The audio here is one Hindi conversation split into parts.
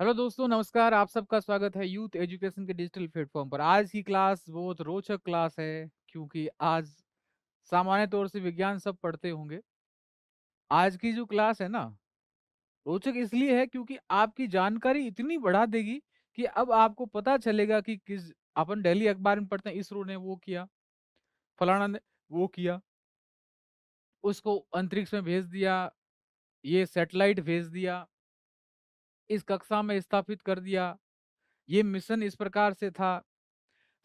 हेलो दोस्तों, नमस्कार। आप सबका स्वागत है यूथ एजुकेशन के डिजिटल प्लेटफॉर्म पर। आज की क्लास बहुत रोचक क्लास है, क्योंकि आज सामान्य तौर से विज्ञान सब पढ़ते होंगे। आज की जो क्लास है ना, रोचक इसलिए है क्योंकि आपकी जानकारी इतनी बढ़ा देगी कि अब आपको पता चलेगा कि किस अपन डेली अखबार में पढ़ते हैं, इसरो ने वो किया, फलाना ने वो किया, उसको अंतरिक्ष में भेज दिया, ये सैटेलाइट भेज दिया, इस कक्षा में स्थापित कर दिया, ये मिशन इस प्रकार से था।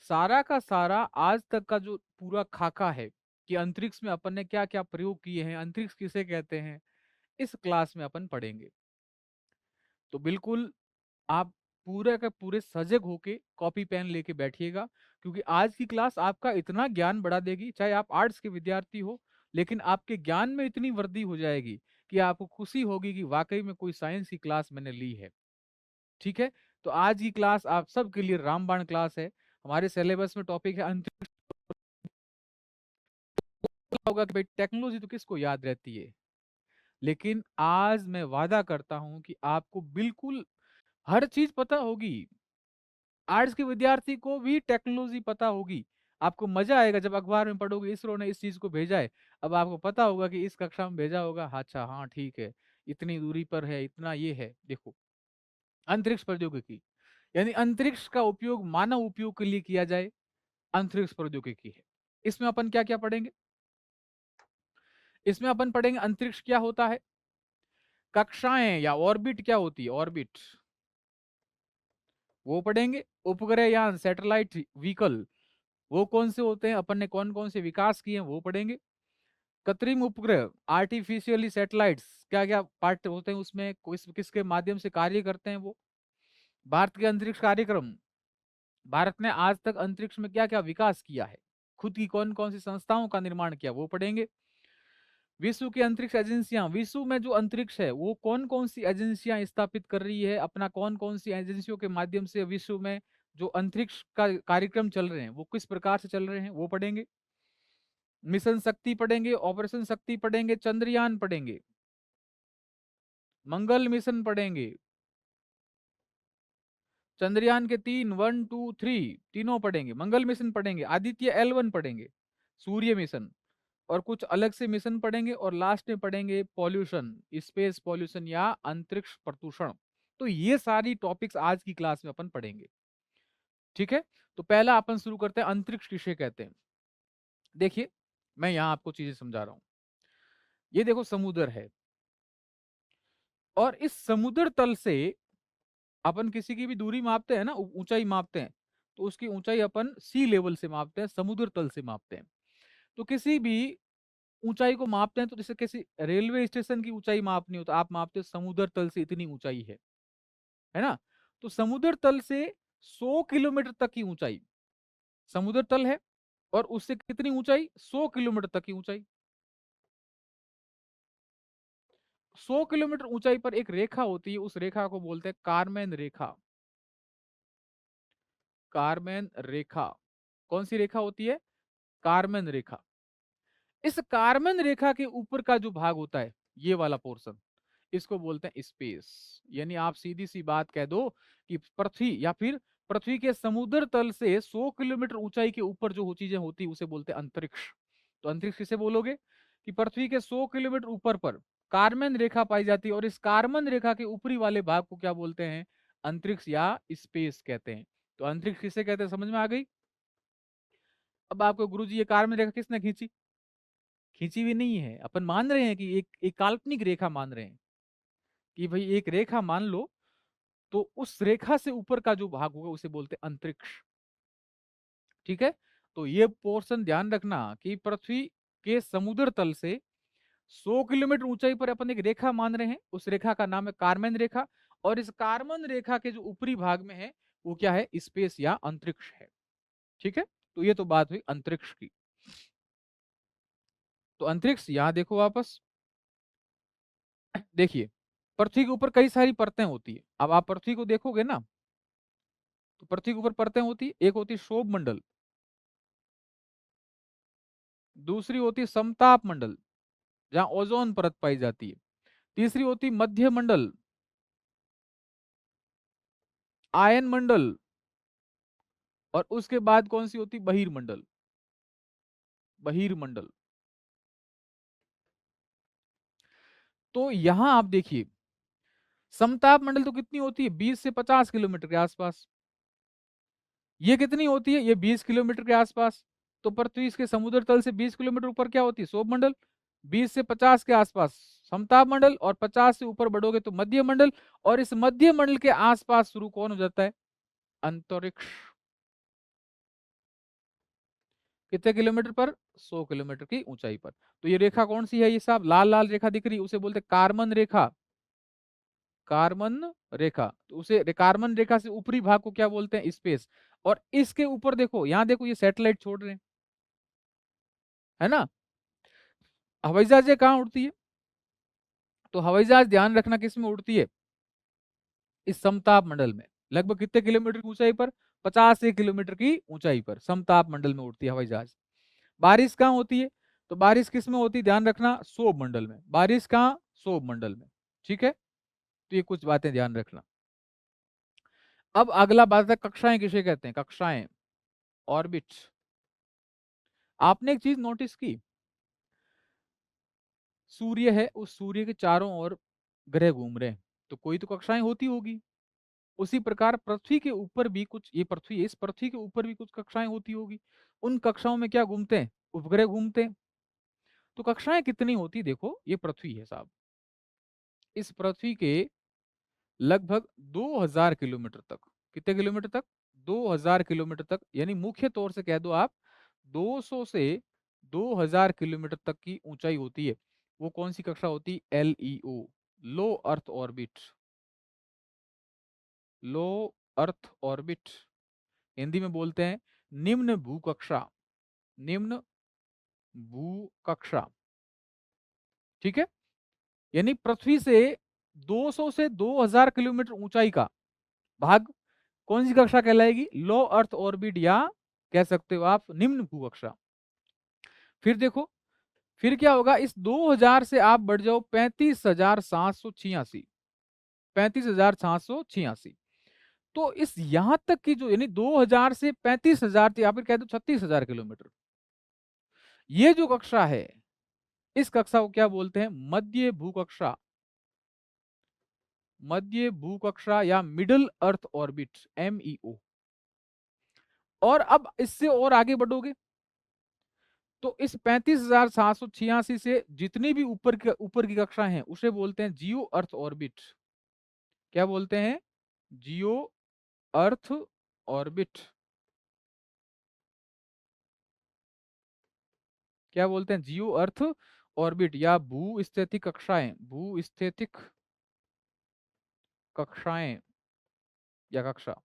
सारा का सारा आज तक का जो पूरा खाका है कि अंतरिक्ष में अपन ने क्या क्या प्रयोग किए हैं, अंतरिक्ष किसे कहते हैं, इस क्लास में अपन पढ़ेंगे। तो बिल्कुल आप पूरे का पूरे सजग होके कॉपी पेन लेके बैठिएगा, क्योंकि आज की क्लास आपका इतना ज्ञान बढ़ा देगी। चाहे आप आर्ट्स के विद्यार्थी हो, लेकिन आपके ज्ञान में इतनी वृद्धि हो जाएगी कि आपको खुशी होगी कि वाकई में कोई साइंस की क्लास मैंने ली है। ठीक है। तो आज की क्लास आप सबके लिए रामबाण क्लास है। हमारे सिलेबस में टॉपिक है अंतरिक्ष। होगा कि भाई टेक्नोलॉजी तो किसको याद रहती है, लेकिन आज मैं वादा करता हूं कि आपको बिल्कुल हर चीज पता होगी। आर्ट्स के विद्यार्थी को भी टेक्नोलॉजी पता होगी। आपको मजा आएगा जब अखबार में पढ़ोगे इसरो ने इस चीज को भेजा है। अब आपको पता होगा कि इस कक्षा में भेजा होगा। अच्छा, हाँ ठीक है, इतनी दूरी पर है, इतना ये है। देखो, अंतरिक्ष प्रौद्योगिकी यानी अंतरिक्ष का उपयोग मानव उपयोग के लिए किया जाए, अंतरिक्ष प्रौद्योगिकी है। इसमें अपन क्या क्या पढ़ेंगे? इसमें अपन पढ़ेंगे अंतरिक्ष क्या होता है, कक्षाएं या ऑर्बिट क्या होती है, ऑर्बिट वो पढ़ेंगे। उपग्रह यान सैटेलाइट व्हीकल वो कौन से होते हैं, अपन ने कौन कौन से विकास किए हैं वो पढ़ेंगे। कृत्रिम उपग्रह आर्टिफिशियली सैटेलाइट्स क्या क्या पार्ट होते हैं उसमें, किसके माध्यम से कार्य करते हैं वो। भारत के अंतरिक्ष कार्यक्रम, भारत ने आज तक अंतरिक्ष में क्या क्या विकास किया है, खुद की कौन कौन सी संस्थाओं का निर्माण किया वो पढ़ेंगे। विश्व की अंतरिक्ष एजेंसियां, विश्व में जो अंतरिक्ष है वो कौन कौन सी एजेंसियां स्थापित कर रही है अपना, कौन कौन सी एजेंसियों के माध्यम से विश्व में जो अंतरिक्ष का कार्यक्रम चल रहे हैं वो किस प्रकार से चल रहे हैं वो पढ़ेंगे। मिशन शक्ति पढ़ेंगे, ऑपरेशन शक्ति पढ़ेंगे, चंद्रयान पढ़ेंगे, मंगल मिशन पढ़ेंगे, चंद्रयान के तीन, 1 2 3 तीनों पढ़ेंगे, मंगल मिशन पढ़ेंगे, आदित्य L1 पढ़ेंगे, सूर्य मिशन, और कुछ अलग से मिशन पढ़ेंगे, और लास्ट में पढ़ेंगे पॉल्यूशन, स्पेस पॉल्यूशन या अंतरिक्ष प्रदूषण। तो ये सारी टॉपिक्स आज की क्लास में अपन पढ़ेंगे। ठीक है। तो पहला अपन शुरू करते हैं, अंतरिक्ष किसे कहते हैं। देखिए, मैं यहां आपको चीजें समझा रहा हूं। ये देखो, समुद्र है, और इस समुद्र तल से अपन किसी की भी दूरी मापते हैं ना, ऊंचाई मापते हैं, तो उसकी ऊंचाई अपन सी लेवल से मापते हैं, समुद्र तल से मापते हैं। तो किसी भी ऊंचाई को मापते हैं, तो जैसे किसी रेलवे स्टेशन की ऊंचाई मापनी हो तो आप मापते हो समुद्र तल से इतनी ऊंचाई है ना। तो समुद्र तल से 100 किलोमीटर तक की ऊंचाई समुद्र तल है, और उससे कितनी ऊंचाई, 100 किलोमीटर तक की ऊंचाई। 100 किलोमीटर ऊंचाई पर एक रेखा होती है, उस रेखा को बोलते हैं कारमेन रेखा। कारमेन रेखा कौन सी रेखा होती है, कारमेन रेखा। इस कारमेन रेखा के ऊपर का जो भाग होता है, ये वाला पोर्शन, इसको बोलते हैं स्पेस। यानी आप सीधी सी बात कह दो कि पृथ्वी या फिर पृथ्वी के समुद्र तल से 100 किलोमीटर ऊंचाई के ऊपर जो चीजें होती है उसे बोलते हैं अंतरिक्ष। तो अंतरिक्ष किसे बोलोगे, कि पृथ्वी के 100 किलोमीटर ऊपर पर कारमेन रेखा पाई जाती है, और इस कारमेन रेखा के ऊपरी वाले भाग को क्या बोलते हैं, अंतरिक्ष या स्पेस कहते हैं। तो अंतरिक्ष किसे कहते हैं, समझ में आ गई। अब आपको गुरुजी ये कारमेन रेखा किसने खींची, खींची हुई नहीं है, अपन मान रहे हैं कि एक काल्पनिक रेखा मान रहे हैं, कि भाई एक रेखा मान लो, तो उस रेखा से ऊपर का जो भाग होगा उसे बोलते हैं अंतरिक्ष। ठीक है। तो ये पोर्शन ध्यान रखना कि पृथ्वी के समुद्र तल से 100 किलोमीटर ऊंचाई पर अपन एक रेखा मान रहे हैं, उस रेखा का नाम है कारमेन रेखा, और इस कारमेन रेखा के जो ऊपरी भाग में है वो क्या है, स्पेस या अंतरिक्ष है। ठीक है। तो ये तो बात हुई अंतरिक्ष की। तो अंतरिक्ष यहां देखो वापस, देखिए, पृथ्वी के ऊपर कई सारी परतें होती है। अब आप पृथ्वी को देखोगे ना, तो पृथ्वी के ऊपर परतें होती है, एक होती है शोभ मंडल, दूसरी होती है समताप मंडल जहां ओजोन परत पाई जाती है, तीसरी होती है मध्य मंडल, आयन मंडल, और उसके बाद कौन सी होती? बहिर्मंडल। बहिर्मंडल। तो यहां आप देखिए, समताप मंडल तो कितनी होती है? 20 से 50 किलोमीटर के आसपास। ये कितनी होती है? ये 20 किलोमीटर के आसपास। तो पृथ्वी के समुद्र तल से 20 किलोमीटर ऊपर क्या होती है? शोभ मंडल। 20 से 50 के आसपास समताप मंडल, और 50 से ऊपर बढ़ोगे तो मध्य मंडल, और इस मध्य मंडल के आसपास शुरू कौन हो जाता है? अंतरिक्ष। कितने किलोमीटर पर? 100 किलोमीटर की ऊंचाई पर। तो ये रेखा कौन सी है? ये साहब लाल लाल रेखा दिख रही है, उसे बोलते हैं कार्बन रेखा। कार्बन रेखा। तो उसे कार्बन रेखा से ऊपरी भाग को क्या बोलते हैं? स्पेस। और इसके ऊपर देखो, यहां देखो, ये सैटेलाइट छोड़ रहे हैं, है ना? हवाई जहाज ये कहाँ उड़ती है? तो हवाई जहाज ध्यान रखना किस में उड़ती है? इस समताप मंडल में। लगभग कितने किलोमीटर की ऊंचाई पर? 50 किलोमीटर की ऊंचाई पर समताप मंडल में उड़ती है हवाई जहाज। बारिश कहाँ होती है? तो बारिश किस में होती है? ध्यान रखना, क्षोभ मंडल में। बारिश कहाँ? क्षोभ मंडल में। ठीक है, तो ये कुछ बातें ध्यान रखना। अब अगला बात है, कक्षाएं किसे कहते हैं? कक्षाएं, ऑर्बिट। आपने एक चीज नोटिस की, सूर्य है, उस सूर्य के चारों ओर ग्रह घूम रहे हैं, तो कोई तो कक्षाएं होती होगी। उसी प्रकार पृथ्वी के ऊपर भी कुछ, ये पृथ्वी है, इस पृथ्वी के ऊपर भी कुछ कक्षाएं होती होगी। उन कक्षाओं में क्या घूमते हैं? उपग्रह घूमते हैं। तो कक्षाएं कितनी होती? देखो, ये पृथ्वी है साहब, इस पृथ्वी के लगभग 2000 किलोमीटर तक। कितने किलोमीटर तक? 2000 किलोमीटर तक, यानी मुख्य तौर से कह दो आप, 200 से 2000 किलोमीटर तक की ऊंचाई होती है। वो कौन सी कक्षा होती? LEO, लो अर्थ ऑर्बिट। लो अर्थ ऑर्बिट, हिंदी में बोलते हैं निम्न भू कक्षा। निम्न भू कक्षा। ठीक है, यानी पृथ्वी से 200 से 2000 किलोमीटर ऊंचाई का भाग कौन सी कक्षा कहलाएगी? लो अर्थ ऑर्बिट, या कह सकते हो आप निम्न भू कक्षा। फिर देखो, फिर क्या होगा? इस 2000 से आप बढ़ जाओ 35,786। 35,786। तो इस यहां तक की जो, यानी 2000 से 35,000, या फिर कह दो 36,000 किलोमीटर, ये जो कक्षा है, इस कक्षा को क्या बोलते हैं? मध्य भू कक्षा। मध्य भू कक्षा या मिडल अर्थ ऑर्बिट, MEO। और अब इससे और आगे बढ़ोगे तो इस 35,786 से जितनी भी ऊपर की कक्षा हैं, उसे बोलते हैं जियो अर्थ ऑर्बिट। क्या बोलते हैं? जियो अर्थ ऑर्बिट। क्या बोलते हैं? जियो अर्थ ऑर्बिट, या भू स्थितिक कक्षाएं। भू स्थितिक कक्षाएं या कक्षा।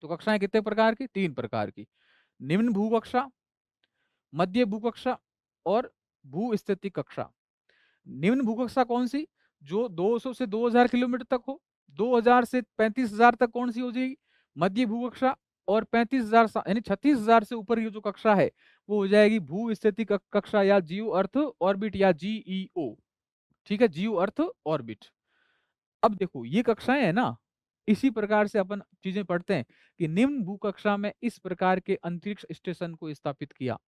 तो कक्षाएं कितने प्रकार की? 3 प्रकार की। निम्न भू कक्षा, मध्य भू कक्षा, और भू स्थितिक कक्षा। निम्न भू कक्षा कौन सी? जो 200 से 2000 किलोमीटर तक हो। 2000 से 35,000 तक कौन सी हो जाएगी? मध्य भू कक्षा। और 35,000 यानी 36,000 से ऊपर की जो कक्षा है, वो हो जाएगी भू स्थिति कक्षा, या जियो अर्थ ऑर्बिट, या GEO। ठीक है, जियो अर्थ ऑर्बिट। अब देखो, ये कक्षाएं है ना, इसी प्रकार से अपन चीजें पढ़ते हैं कि निम्न भू कक्षा में इस प्रकार के अंतरिक्ष स्टेशन को स्थापित किया।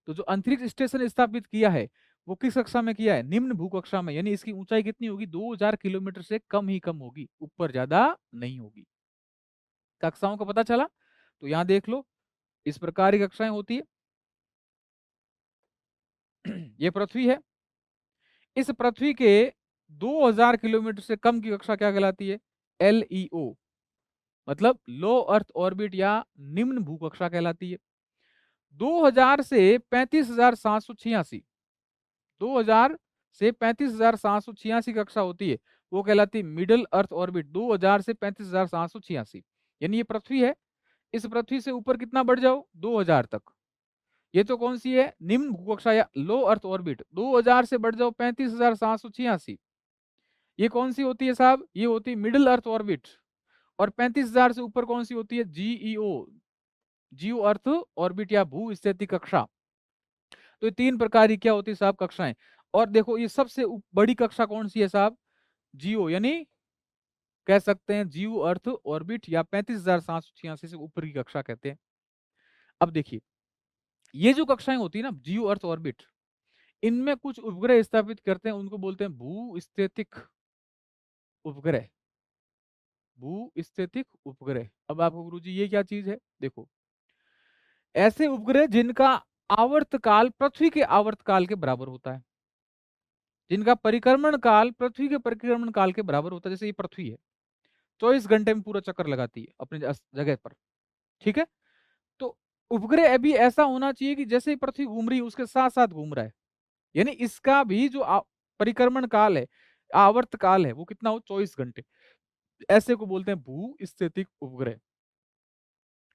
तो जो अंतरिक्ष स्टेशन स्थापित किया है, वो किस कक्षा में किया है? निम्न भू कक्षा में, यानी इसकी ऊंचाई कितनी होगी? 2000 किलोमीटर से कम ही कम होगी, ऊपर ज्यादा नहीं होगी। कक्षाओं का पता चला? तो यहां देख लो, इस प्रकार की कक्षाएं होती है। ये पृथ्वी है, इस पृथ्वी के 2000 किलोमीटर से कम की कक्षा क्या कहलाती है? LEO, मतलब लो अर्थ ऑर्बिट, या निम्न भू कक्षा कहलाती है। 2000 से 35,786, 2000 से 35,786 कक्षा होती है, वो कहलाती है मिडल अर्थ ऑर्बिट। 2000 से 35,786, यानी ये पृथ्वी है, इस पृथ्वी से ऊपर कितना बढ़ जाओ? 2000 तक। ये तो कौन सी है? निम्न भूकक्षा या लो अर्थ ऑर्बिट। 2000 से बढ़ जाओ 35,786, ये कौन सी होती है साहब? ये होती है मिडिल अर्थ ऑर्बिट। और 35,000 से ऊपर कौन सी होती है? GEO, जियो अर्थ ऑर्बिट, या भू स्थिति कक्षा। तो ये 3 प्रकार की क्या होती है साहब? कक्षाएं। और देखो, ये सबसे बड़ी कक्षा कौन सी है साहब? जियो, यानी कह सकते हैं जीव अर्थ ऑर्बिट, या 35,786 से ऊपर की कक्षा कहते हैं। अब देखिए, ये जो कक्षाएं होती है ना, जीव अर्थ ऑर्बिट, इनमें कुछ उपग्रह स्थापित करते हैं, उनको बोलते हैं भूस्थितिक उपग्रह। भूस्थितिक उपग्रह। अब आपको गुरुजी ये क्या चीज है, देखो, ऐसे उपग्रह जिनका आवर्तकाल पृथ्वी के आवर्तकाल के बराबर होता है, जिनका परिक्रमण काल पृथ्वी के परिक्रमण काल के बराबर होता है। जैसे ये पृथ्वी है, 24 घंटे में पूरा चक्कर लगाती है अपनी जगह पर, ठीक है। तो उपग्रह अभी ऐसा होना चाहिए कि जैसे ही पृथ्वी घूम रही है उसके साथ साथ घूम रहा है, यानी इसका भी जो परिक्रमण काल है, आवर्त काल है, वो कितना हो, 24 घंटे। ऐसे को बोलते हैं भू स्थितिक उपग्रह।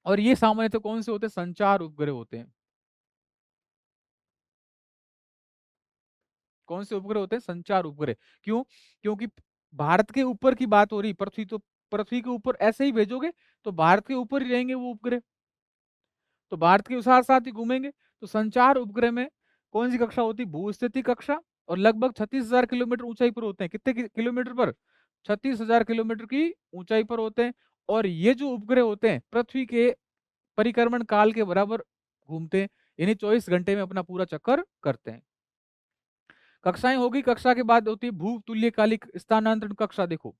और ये सामान्यतः कौन से होते हैं, संचार उपग्रह होते हैं। कौन से उपग्रह होते हैं, संचार उपग्रह। क्यों? क्योंकि भारत के ऊपर की बात हो रही, पृथ्वी तो पृथ्वी के ऊपर ऐसे ही भेजोगे तो भारत के ऊपर ही रहेंगे वो उपग्रह, तो भारत के साथ साथ ही घूमेंगे। तो संचार उपग्रह में कौन सी कक्षा होती है, भूस्थिति कक्षा। और लगभग 36,000 किलोमीटर ऊंचाई पर होते हैं। कितने किलोमीटर पर, 36,000 किलोमीटर की ऊंचाई पर होते हैं। और ये जो उपग्रह होते हैं पृथ्वी के परिक्रमण काल के बराबर घूमते हैं, यानी 24 घंटे में अपना पूरा चक्कर करते हैं। कक्षाएं होगी, कक्षा के बाद होती है भू तुल्यकालिक स्थानांतरण कक्षा। देखो,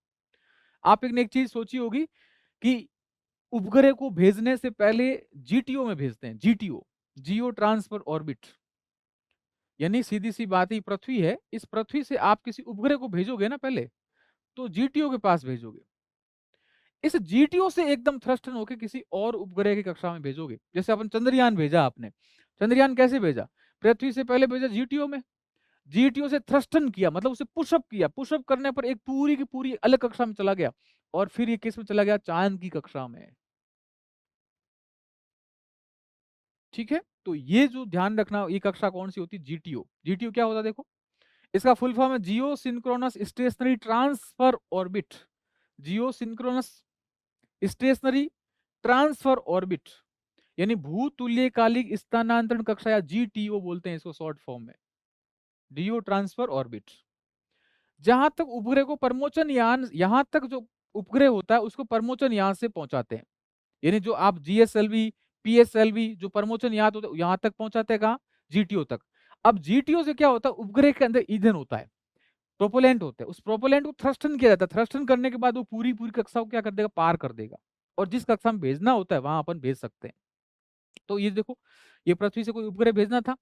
आप एक चीज सोची होगी कि उपग्रह को भेजने से पहले जीटीओ में भेजते हैं, जीटीओ, जियो ट्रांसफर ऑर्बिट। यानी सीधी सी बात ही, पृथ्वी है, इस पृथ्वी से आप किसी उपग्रह को भेजोगे ना पहले, तो जीटीओ के पास भेजोगे। इस जीटीओ से एकदम थ्रस्टन होकर किसी और उपग्रह की कक्षा में भेजोगे। जैसे अपन चंद्रयान भेजा, आपने चंद्रयान कैसे भेजा, पृथ्वी से पहले भेजा जीटीओ में, जीटीओ से थ्रस्टन किया, मतलब उसे पुशअप किया, पुशअप करने पर एक पूरी की पूरी अलग कक्षा में चला गया, और फिर ये किस में चला गया, चांद की कक्षा में। ठीक है, तो ये जो ध्यान रखना, ये कक्षा कौन सी होती है, जीटीओ। जीटीओ क्या होता है, देखो, इसका फुल फॉर्म है जियो सिंक्रोनस स्टेशनरी ट्रांसफर ऑर्बिट। जियो सिंक्रोनस स्टेशनरी ट्रांसफर ऑर्बिट, यानी भूतुल्यकालिक स्थानांतरण कक्षा, या जीटीओ बोलते हैं इसको शॉर्ट फॉर्म में, जियो ट्रांसफर ऑर्बिट। जहां तक उपग्रह को परमोचन यान, यहां तक जो उपग्रह होता है उसको परमोचन यान से पहुंचाते हैं। यानी जो आप जीएसएलवी, पीएसएलवी जो परमोचन यान होता है, यहां तक पहुंचाते हैं, कहां, जीटीओ तक। अब जीटीओ से क्या होता है, उपग्रह के अंदर ईंधन होता है, प्रोपोलेंट होता है, उस प्रोपोलेंट को थ्रस्टन किया जाता है। थ्रस्टन करने के बाद वो पूरी पूरी कक्षा को क्या कर देगा, पार कर देगा, और जिस कक्षा में भेजना होता है वहां अपन भेज सकते हैं। तो ये देखो, ये पृथ्वी से कोई उपग्रह भेजना था,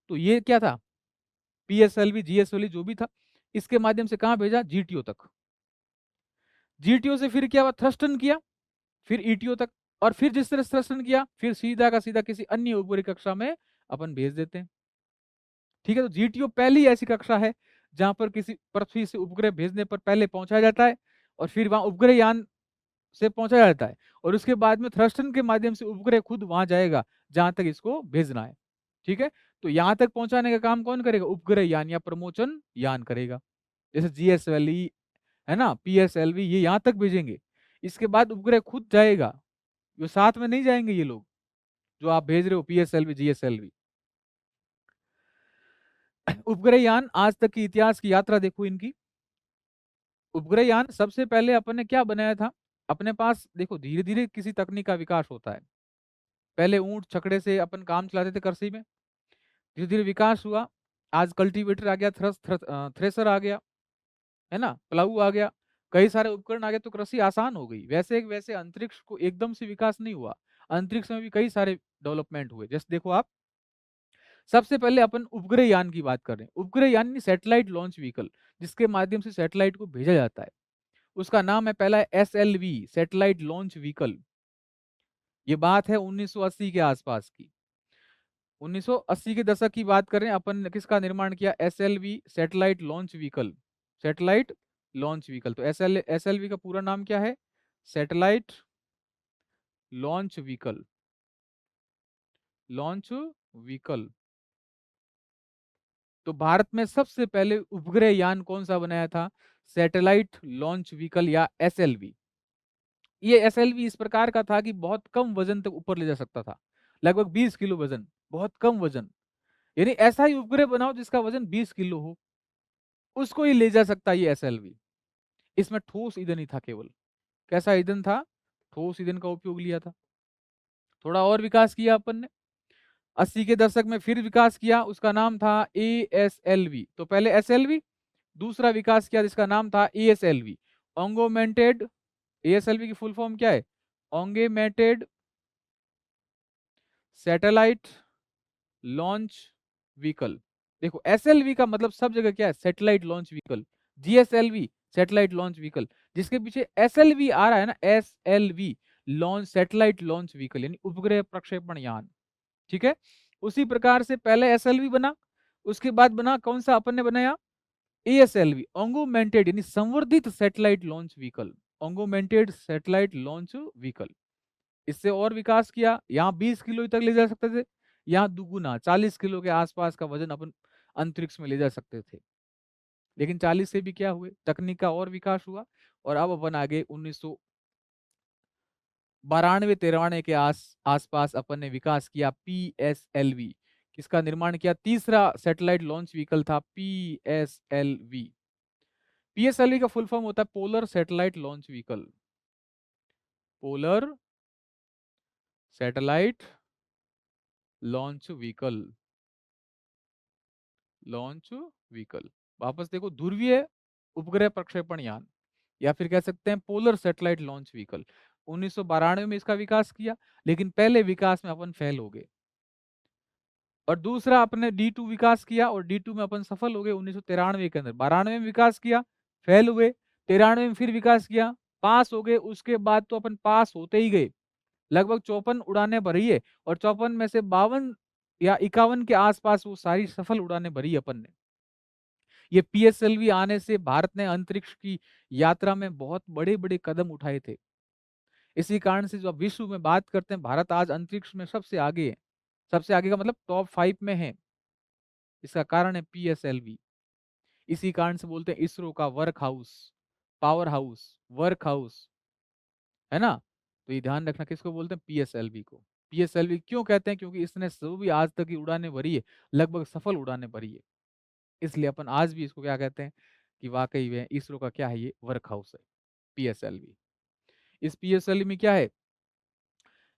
तो ये क्या था, पीएसएलवी, जीएसएलवी जो भी था, इसके माध्यम से कहां भेजा, जीटीओ तक। जीटीओ से फिर क्या हुआ, थ्रस्टन किया, फिर ईटीओ तक, और फिर जिस तरह थ्रस्टन किया, फिर सीधा का सीधा किसी अन्य उपग्रह कक्षा में अपन भेज देते हैं। ठीक है, तो जीटीओ पहली ऐसी कक्षा है जहां पर किसी पृथ्वी से उपग्रह भेजने पर पहले पहुंचाया जाता है, और फिर वहां उपग्रह यान से पहुंचाया जाता है, और उसके बाद में थ्रस्टन के माध्यम से उपग्रह खुद वहां जाएगा जहां तक इसको भेजना है। ठीक है, तो यहां तक पहुंचाने का काम कौन करेगा, उपग्रह यान या प्रमोचन यान करेगा। जैसे जीएसएलवी है ना, पीएसएलवी, ये यहां तक भेजेंगे, इसके बाद उपग्रह खुद जाएगा। ये साथ में नहीं जाएंगे ये लोग जो आप भेज रहे हो, पीएसएलवी, जीएसएलवी। उपग्रह यान आज तक की इतिहास की यात्रा देखो इनकी। उपग्रह यान सबसे पहले अपन ने क्या बनाया था, अपने पास देखो, धीरे धीरे किसी तकनीक का विकास होता है। पहले ऊंट छकड़े से अपन काम चलाते थे कृषि में, धीरे धीरे विकास हुआ, आज कल्टीवेटर आ गया, थ्रेसर आ गया, है ना, प्लाऊ आ गया, कई सारे उपकरण आ गए, तो कृषि आसान हो गई। वैसे वैसे अंतरिक्ष को एकदम से विकास नहीं हुआ, अंतरिक्ष में भी कई सारे डेवलपमेंट हुए। जैसे देखो आप, सबसे पहले अपन उपग्रह यान की बात कर रहे हैं। उपग्रह यानी सैटेलाइट लॉन्च व्हीकल, जिसके माध्यम से सैटेलाइट को भेजा जाता है, उसका नाम है पहला एसएलवी, सैटेलाइट लॉन्च व्हीकल। ये बात है 1980 के आसपास की, 1980 के दशक की बात करें, अपन ने किसका निर्माण किया, SLV, satellite launch vehicle. Satellite launch vehicle, तो एसएलवी का पूरा नाम क्या है, satellite launch vehicle, launch vehicle. तो भारत में सबसे पहले उपग्रह यान कौन सा बनाया था, सैटेलाइट लॉन्च व्हीकल या एसएलवी। ये एसएलवी इस प्रकार का था कि बहुत कम वजन तक ऊपर ले जा सकता था, लगभग 20 किलो वजन, बहुत कम वजन। यानी ऐसा ही उपग्रह बनाओ जिसका वजन 20 किलो हो, उसको ही ले जा सकता है ये एसएलवी। इसमें ठोस ईंधन ही था केवल, कैसा ईंधन था? ठोस ईंधन का उपयोग लिया था। थोड़ा और विकास किया अपन ने, 80 के दशक में फिर विकास किया, उसका नाम था ASLV। तो पहले SLV, दूसरा विकास किया जिसका नाम था ASLV, ऑन्गोमेंटेड। ASLV की फुल फॉर्म क्या है? ऑन्गेमेटेड सैटेलाइट लॉन्च व्हीकल। देखो SLV का मतलब सब जगह क्या है? Satellite launch vehicle. GSLV satellite launch vehicle, जिसके पीछे SLV आ रहा है ना, SLV launch satellite launch vehicle, यानी उपग्रह प्रक्षेपण यान। ठीक है, उसी प्रकार से पहले SLV बना, उसके बाद बना कौन सा अपन ने बनाया? ASLV, ऑन्गोमेंटेड यानी संवर्धित satellite launch vehicle, augmented satellite launch vehicle. इससे और विकास किया, यहाँ 20 किलो तक ले जा सकते थे, यहाँ दुगुना 40 किलो के आसपास का वजन अपन अंतरिक्ष में ले जा सकते थे। लेकिन 40 से भी क्या हुए, तकनीक का और विकास हुआ, और अब अपन आगे 1992-93 के आसपास अपन ने विकास किया PSLV। किसका निर्माण किया? तीसरा सैटेलाइट लॉन्च व्हीकल था PSLV। PSLV का फुल फॉर्म होता है polar satellite launch vehicle, polar satellite launch vehicle, launch vehicle. वापस देखो, ध्रुवीय उपग्रह प्रक्षेपण यान, या फिर कह सकते हैं पोलर सैटेलाइट लॉन्च व्हीकल। 1992 में इसका विकास किया, लेकिन पहले विकास में अपन फेल हो गए। और दूसरा अपने D2 विकास किया, और D2 में अपन सफल हो गए 1993 के अंदर। 92 में विकास किया, फेल हुए, 93 में फिर विकास किया, पास हो गए। उसके बाद तो अपन पास होते ही गए, लगभग 54 उड़ानें भरी है, और 54 में से 52 या 51 के आसपास वो सारी सफल उड़ानें भरी अपन ने। ये PSLV आने से भारत ने अंतरिक्ष की यात्रा में बहुत बड़े बड़े कदम उठाए थे। इसी कारण से जो विश्व में बात करते हैं, भारत आज अंतरिक्ष में सबसे आगे है। सबसे आगे का मतलब टॉप 5 में है। इसका कारण है PSLV। इसी कारण से बोलते हैं इसरो का work house, power house, work house, है ना। तो ये ध्यान रखना, किसको बोलते हैं? PSLV को। PSLV क्यों कहते हैं? क्योंकि इसने जो भी आज तक की उड़ानें भरी है, लगभग सफल उड़ानें भरी है। इसलिए अपन आज भी इसको क्या कहते हैं कि वाकई में इसरो का क्या है, ये वर्क हाउस है PSLV। इस PSLV में क्या है?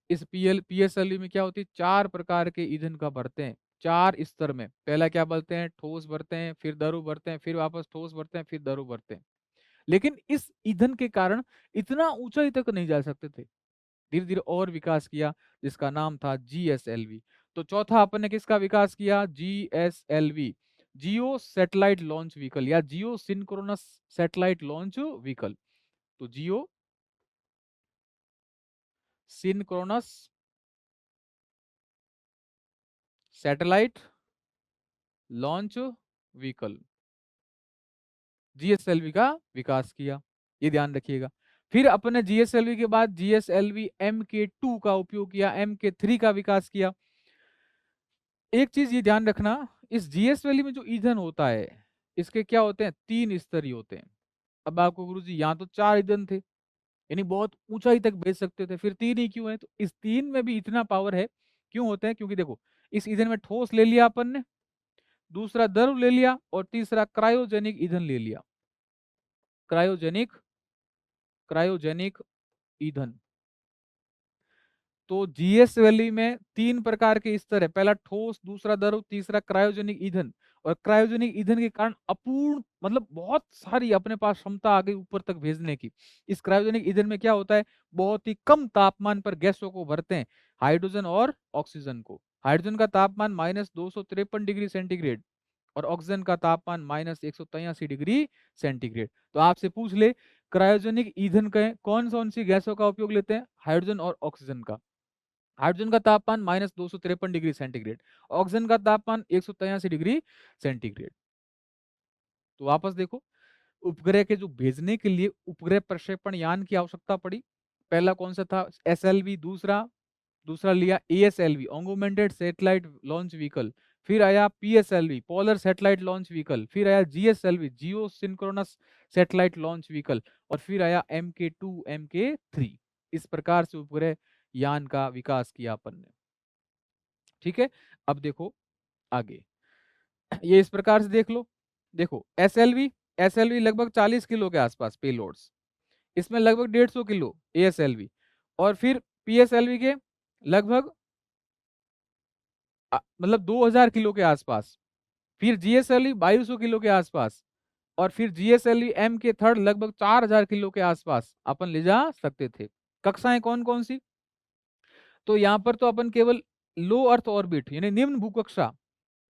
इस PSLV में क्या होती है? 4 प्रकार के ईंधन का भरते हैं, 4 स्तर में। पहला क्या भरते हैं? ठोस भरते हैं, फिर द्रव भरते हैं, फिर वापस ठोस भरते हैं, फिर द्रव भरते हैं। लेकिन इस ईंधन के कारण इतना ऊंचाई तक नहीं जा सकते थे, धीरे धीरे और विकास किया, जिसका नाम था GSLV। तो चौथा अपन ने किसका विकास किया? GSLV, geo satellite launch vehicle, या geosynchronous satellite launch vehicle. तो geosynchronous satellite launch vehicle, GSLV का विकास किया, ये ध्यान रखिएगा। फिर अपने GSLV के बाद GSLV MK2 का उपयोग किया, MK3 का विकास किया। एक चीज ये ध्यान रखना, इस GSLV में जो ईंधन होता है, इसके क्या होते हैं? 3 स्तरीय होते हैं। अब आपको गुरुजी, यहाँ तो 4 ईंधन थे, यानी बहुत ऊंचाई तक भेज सकते थे, फिर 3 ही क्यों है? तो इस 3 में भी इतना पावर है, क्यों होते हैं? क्योंकि देखो, इस ईंधन में ठोस ले लिया अपन ने, दूसरा द्रव ले लिया, और तीसरा क्रायोजेनिक ईंधन ले लिया। क्रायोजेनिक क्रायोजेनिक ईंधन। तो GSLV में 3 प्रकार के स्तर है, पहला ठोस, दूसरा द्रव, तीसरा क्रायोजेनिक ईंधन। और क्रायोजेनिक ईंधन के कारण अपूर्ण, मतलब बहुत सारी अपने पास क्षमता आ गई ऊपर तक भेजने की। इस क्रायोजेनिक ईंधन में क्या होता है? बहुत ही कम तापमान पर गैसों को भरते हैं, हाइड्रोजन और ऑक्सीजन को। हाइड्रोजन का तापमान -253 डिग्री सेंटीग्रेड, और ऑक्सीजन का तापमान -183 डिग्री सेंटीग्रेड। तो आपसे पूछ ले, क्रायोजेनिक ईंधन के कौन सी गैसों का उपयोग लेते हैं? हाइड्रोजन और ऑक्सीजन का। हाइड्रोजन का तापमान -253 डिग्री सेंटीग्रेड, ऑक्सीजन का तापमान 183 डिग्री सेंटीग्रेड। तो वापस देखो, उपग्रह के जो भेजने के लिए उपग्रह प्रक्षेपण यान की आवश्यकता पड़ी। पहला कौन सा था? SLV। दूसरा दूसरा लिया ASLV, augmented satellite launch vehicle. फिर आया PSLV, polar satellite launch vehicle. फिर आया GSLV, जियो सिंक्रोनस सैटेलाइट लॉन्च व्हीकल। और फिर आया MK2, MK3। इस प्रकार से उपग्रह यान का विकास किया अपन ने। ठीक है, अब देखो आगे, ये इस प्रकार से देख लो। देखो SLV, लगभग 40 किलो के आसपास पेलोड्स। इसमें लगभग 150 किलो ASLV, और फिर PSLV के लगभग मतलब 2000 किलो के आसपास, फिर GSLV 2200 किलो के आसपास, और फिर GSLV M के थर्ड लगभग 4000 किलो के आसपास अपन ले जा सकते थे। कक्षाएं कौन कौन सी? तो यहाँ पर तो अपन केवल लो अर्थ ऑर्बिट यानी निम्न भूकक्षा,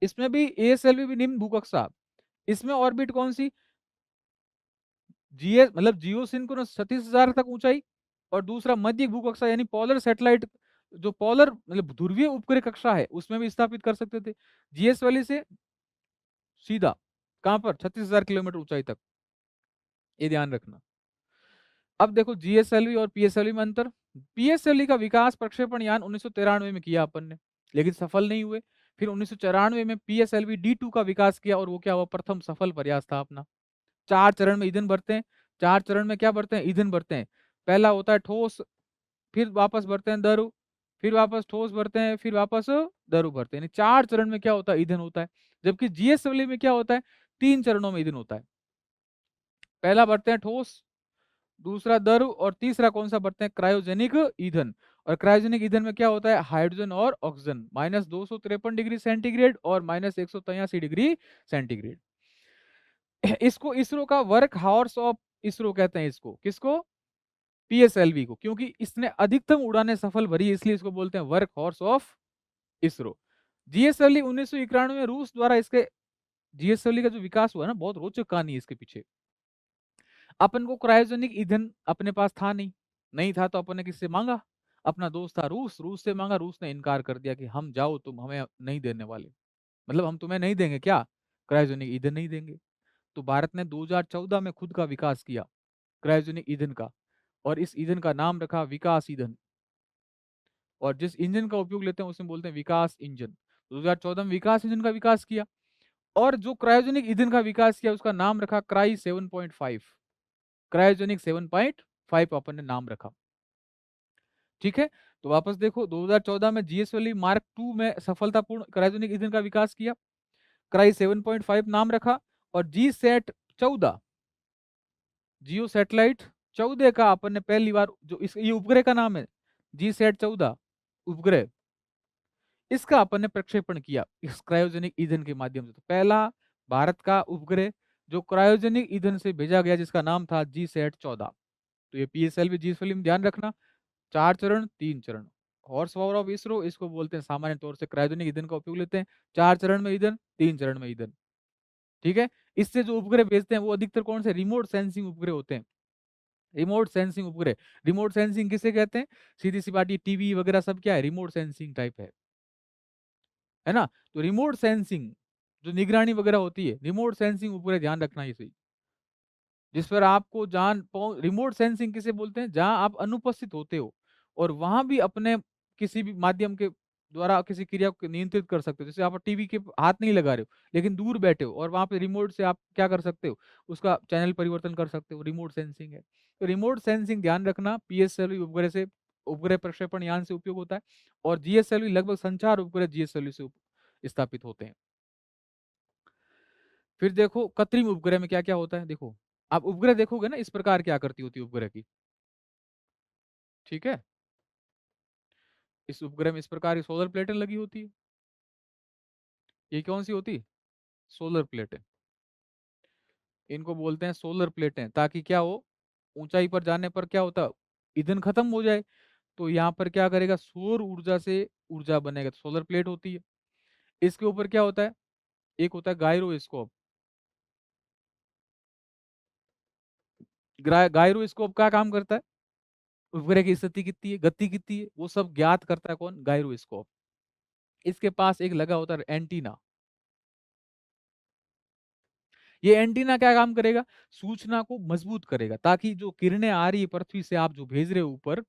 इसमें भी ASLV भी निम्न भूकक्षा, इसमें ऑर्बिट कौन सी? जीएस मतलब जियो सिंक्रोनस 36,000 तक ऊंचाई, और दूसरा मध्य भूकक्षा यानी पोलर सैटेलाइट, जो पोलर मतलब ध्रुवीय उपग्रह कक्षा है उसमें भी स्थापित कर सकते थे जीएस वाली से सीधा, कहां पर 36,000 किलोमीटर ऊंचाई तक, ये ध्यान रखना। अब देखो GSLV और PSLV में अंतर। PSLV का विकास प्रक्षेपण यान 1993 में किया अपन ने, लेकिन सफल नहीं हुए। फिर 1994 में PSLV D2 का विकास किया, और वो क्या हुआ? प्रथम सफल प्रयास था अपना। 4 चरण में ईंधन भरते हैं। 4 चरण में क्या भरते हैं? ईंधन भरते हैं। पहला होता है ठोस, फिर वापस भरते हैं द्रव, फिर वापस ठोस भरते हैं, फिर वापस द्रव भरते हैं। यानी 4 चरण में क्या होता है? ईंधन होता है। जबकि GSLV में क्या होता है? 3 चरणों में ईंधन होता है। पहला भरते हैं ठोस, दूसरा द्रव, और तीसरा कौन सा भरते हैं? क्रायोजेनिक ईंधन। और क्रायोजेनिक ईंधन में क्या होता है? हाइड्रोजन और ऑक्सीजन। -253 डिग्री सेंटीग्रेड और -183 डिग्री सेंटीग्रेड। इसको इसरो का वर्क हॉर्स ऑफ इसरो कहते हैं। इसको किसको? PSLV को, क्योंकि इसने अधिकतम उड़ानें सफल भरी है, इसलिए इसको बोलते हैं work horse of ISRO. GSLV 1991 में रूस द्वारा इसके GSLV का जो विकास हुआ ना, बहुत रोचक कहानी है इसके पीछे। अपन को क्रायोजेनिक ईंधन अपने पास था नहीं, नहीं था तो अपन ने किससे मांगा? अपना दोस्त था रूस, रूस से मांगा। रूस ने इनकार कर दिया कि हम जाओ, तुम हमें नहीं देने वाले, मतलब हम तुम्हें नहीं देंगे, क्या क्रायोजेनिक ईंधन नहीं देंगे। तो भारत ने 2014 में खुद का विकास किया क्रायोजेनिक ईंधन का, और इस ईंधन का नाम रखा विकास ईंधन। और जिस इंजन का उपयोग लेते हैं उसमें बोलते हैं विकास इंजन। 2014 में विकास इंजन का विकास किया, और जो क्रायोजेनिक ईंधन का विकास किया उसका नाम रखा क्राई 7.5, क्रायोजेनिक 7.5 अपन ने नाम रखा। ठीक है, तो वापस देखो 2014 में GSLV मार्क 2 में सफलतापूर्ण क्रायोजेनिक ईंधन का विकास किया, क्राई 7.5 नाम रखा। और GSAT 14, जियो सैटेलाइट 14 का अपन ने पहली बार, जो इस ये उपग्रह का नाम है GSAT 14 उपग्रह, इसका अपन ने प्रक्षेपण किया इस क्रायोजेनिक ईंधन के माध्यम से। तो पहला भारत का उपग्रह जो क्रायोजेनिक ईंधन से भेजा गया, जिसका नाम था GSAT 14। तो ये PSLV GSLV में ध्यान रखना, 4 चरण 3 चरण। हॉर्स पावर ऑफ इसरो इसको बोलते हैं, सामान्य तौर से क्रायोजेनिक ईंधन का उपयोग लेते हैं। 4 चरण में ईंधन, 3 चरण में ईंधन। ठीक है, इससे जो उपग्रह भेजते हैं वो अधिकतर कौन से? रिमोट सेंसिंग उपग्रह होते हैं। रिमोट सेंसिंग उपग्रह, रिमोट सेंसिंग किसे कहते हैं? सीधी सी बात, ये टीवी वगैरह सब क्या है? रिमोट सेंसिंग टाइप है ना। तो रिमोट सेंसिंग जो निगरानी वगैरह होती है, रिमोट सेंसिंग उपग्रह ध्यान रखना ये सही, जिस पर आपको रिमोट सेंसिंग किसे बोलते हैं? जहां आप अनुपस्थित होते हो और वहां भी अपने किसी भी माध्यम के द्वारा किसी क्रिया को नियंत्रित कर सकते हो। जैसे आप टीवी के हाथ नहीं लगा रहे हो, लेकिन दूर बैठे हो, और वहां पे रिमोट से आप क्या कर सकते हो? उसका चैनल परिवर्तन कर सकते हो, रिमोट सेंसिंग है। तो रिमोट सेंसिंग ध्यान रखना, PSLV उपग्रह से, उपग्रह प्रक्षेपण यान से उपयोग होता है। और GSLV लगभग संचार उपग्रह GSLV से स्थापित होते हैं। फिर देखो कृत्रिम उपग्रह में क्या क्या होता है। देखो, आप उपग्रह देखोगे ना, इस प्रकार क्या करती होती है उपग्रह की। ठीक है, इस उपग्रह में इस प्रकार की सोलर प्लेटें लगी होती है। ये कौन सी होती? सोलर प्लेटें। इनको बोलते हैं सोलर प्लेटें, ताकि क्या हो? ऊंचाई पर जाने पर क्या होता? ईंधन खत्म हो जाए, तो यहाँ पर क्या करेगा? सौर ऊर्जा से ऊर्जा बनेगा, तो सोलर प्लेट होती है। इसके ऊपर क्या होता है? एक होता है गायरोस्कोप। गायरोस्कोप का काम करता है, उपग्रह की स्थिति कितनी है, गति कितनी है, वो सब ज्ञात करता है कौन? गायरोस्कोप। इसके पास एक लगा होता है एंटीना। ये एंटीना क्या काम करेगा? सूचना को मजबूत करेगा, ताकि जो किरणें आ रही है पृथ्वी से, आप जो भेज रहे हो ऊपर,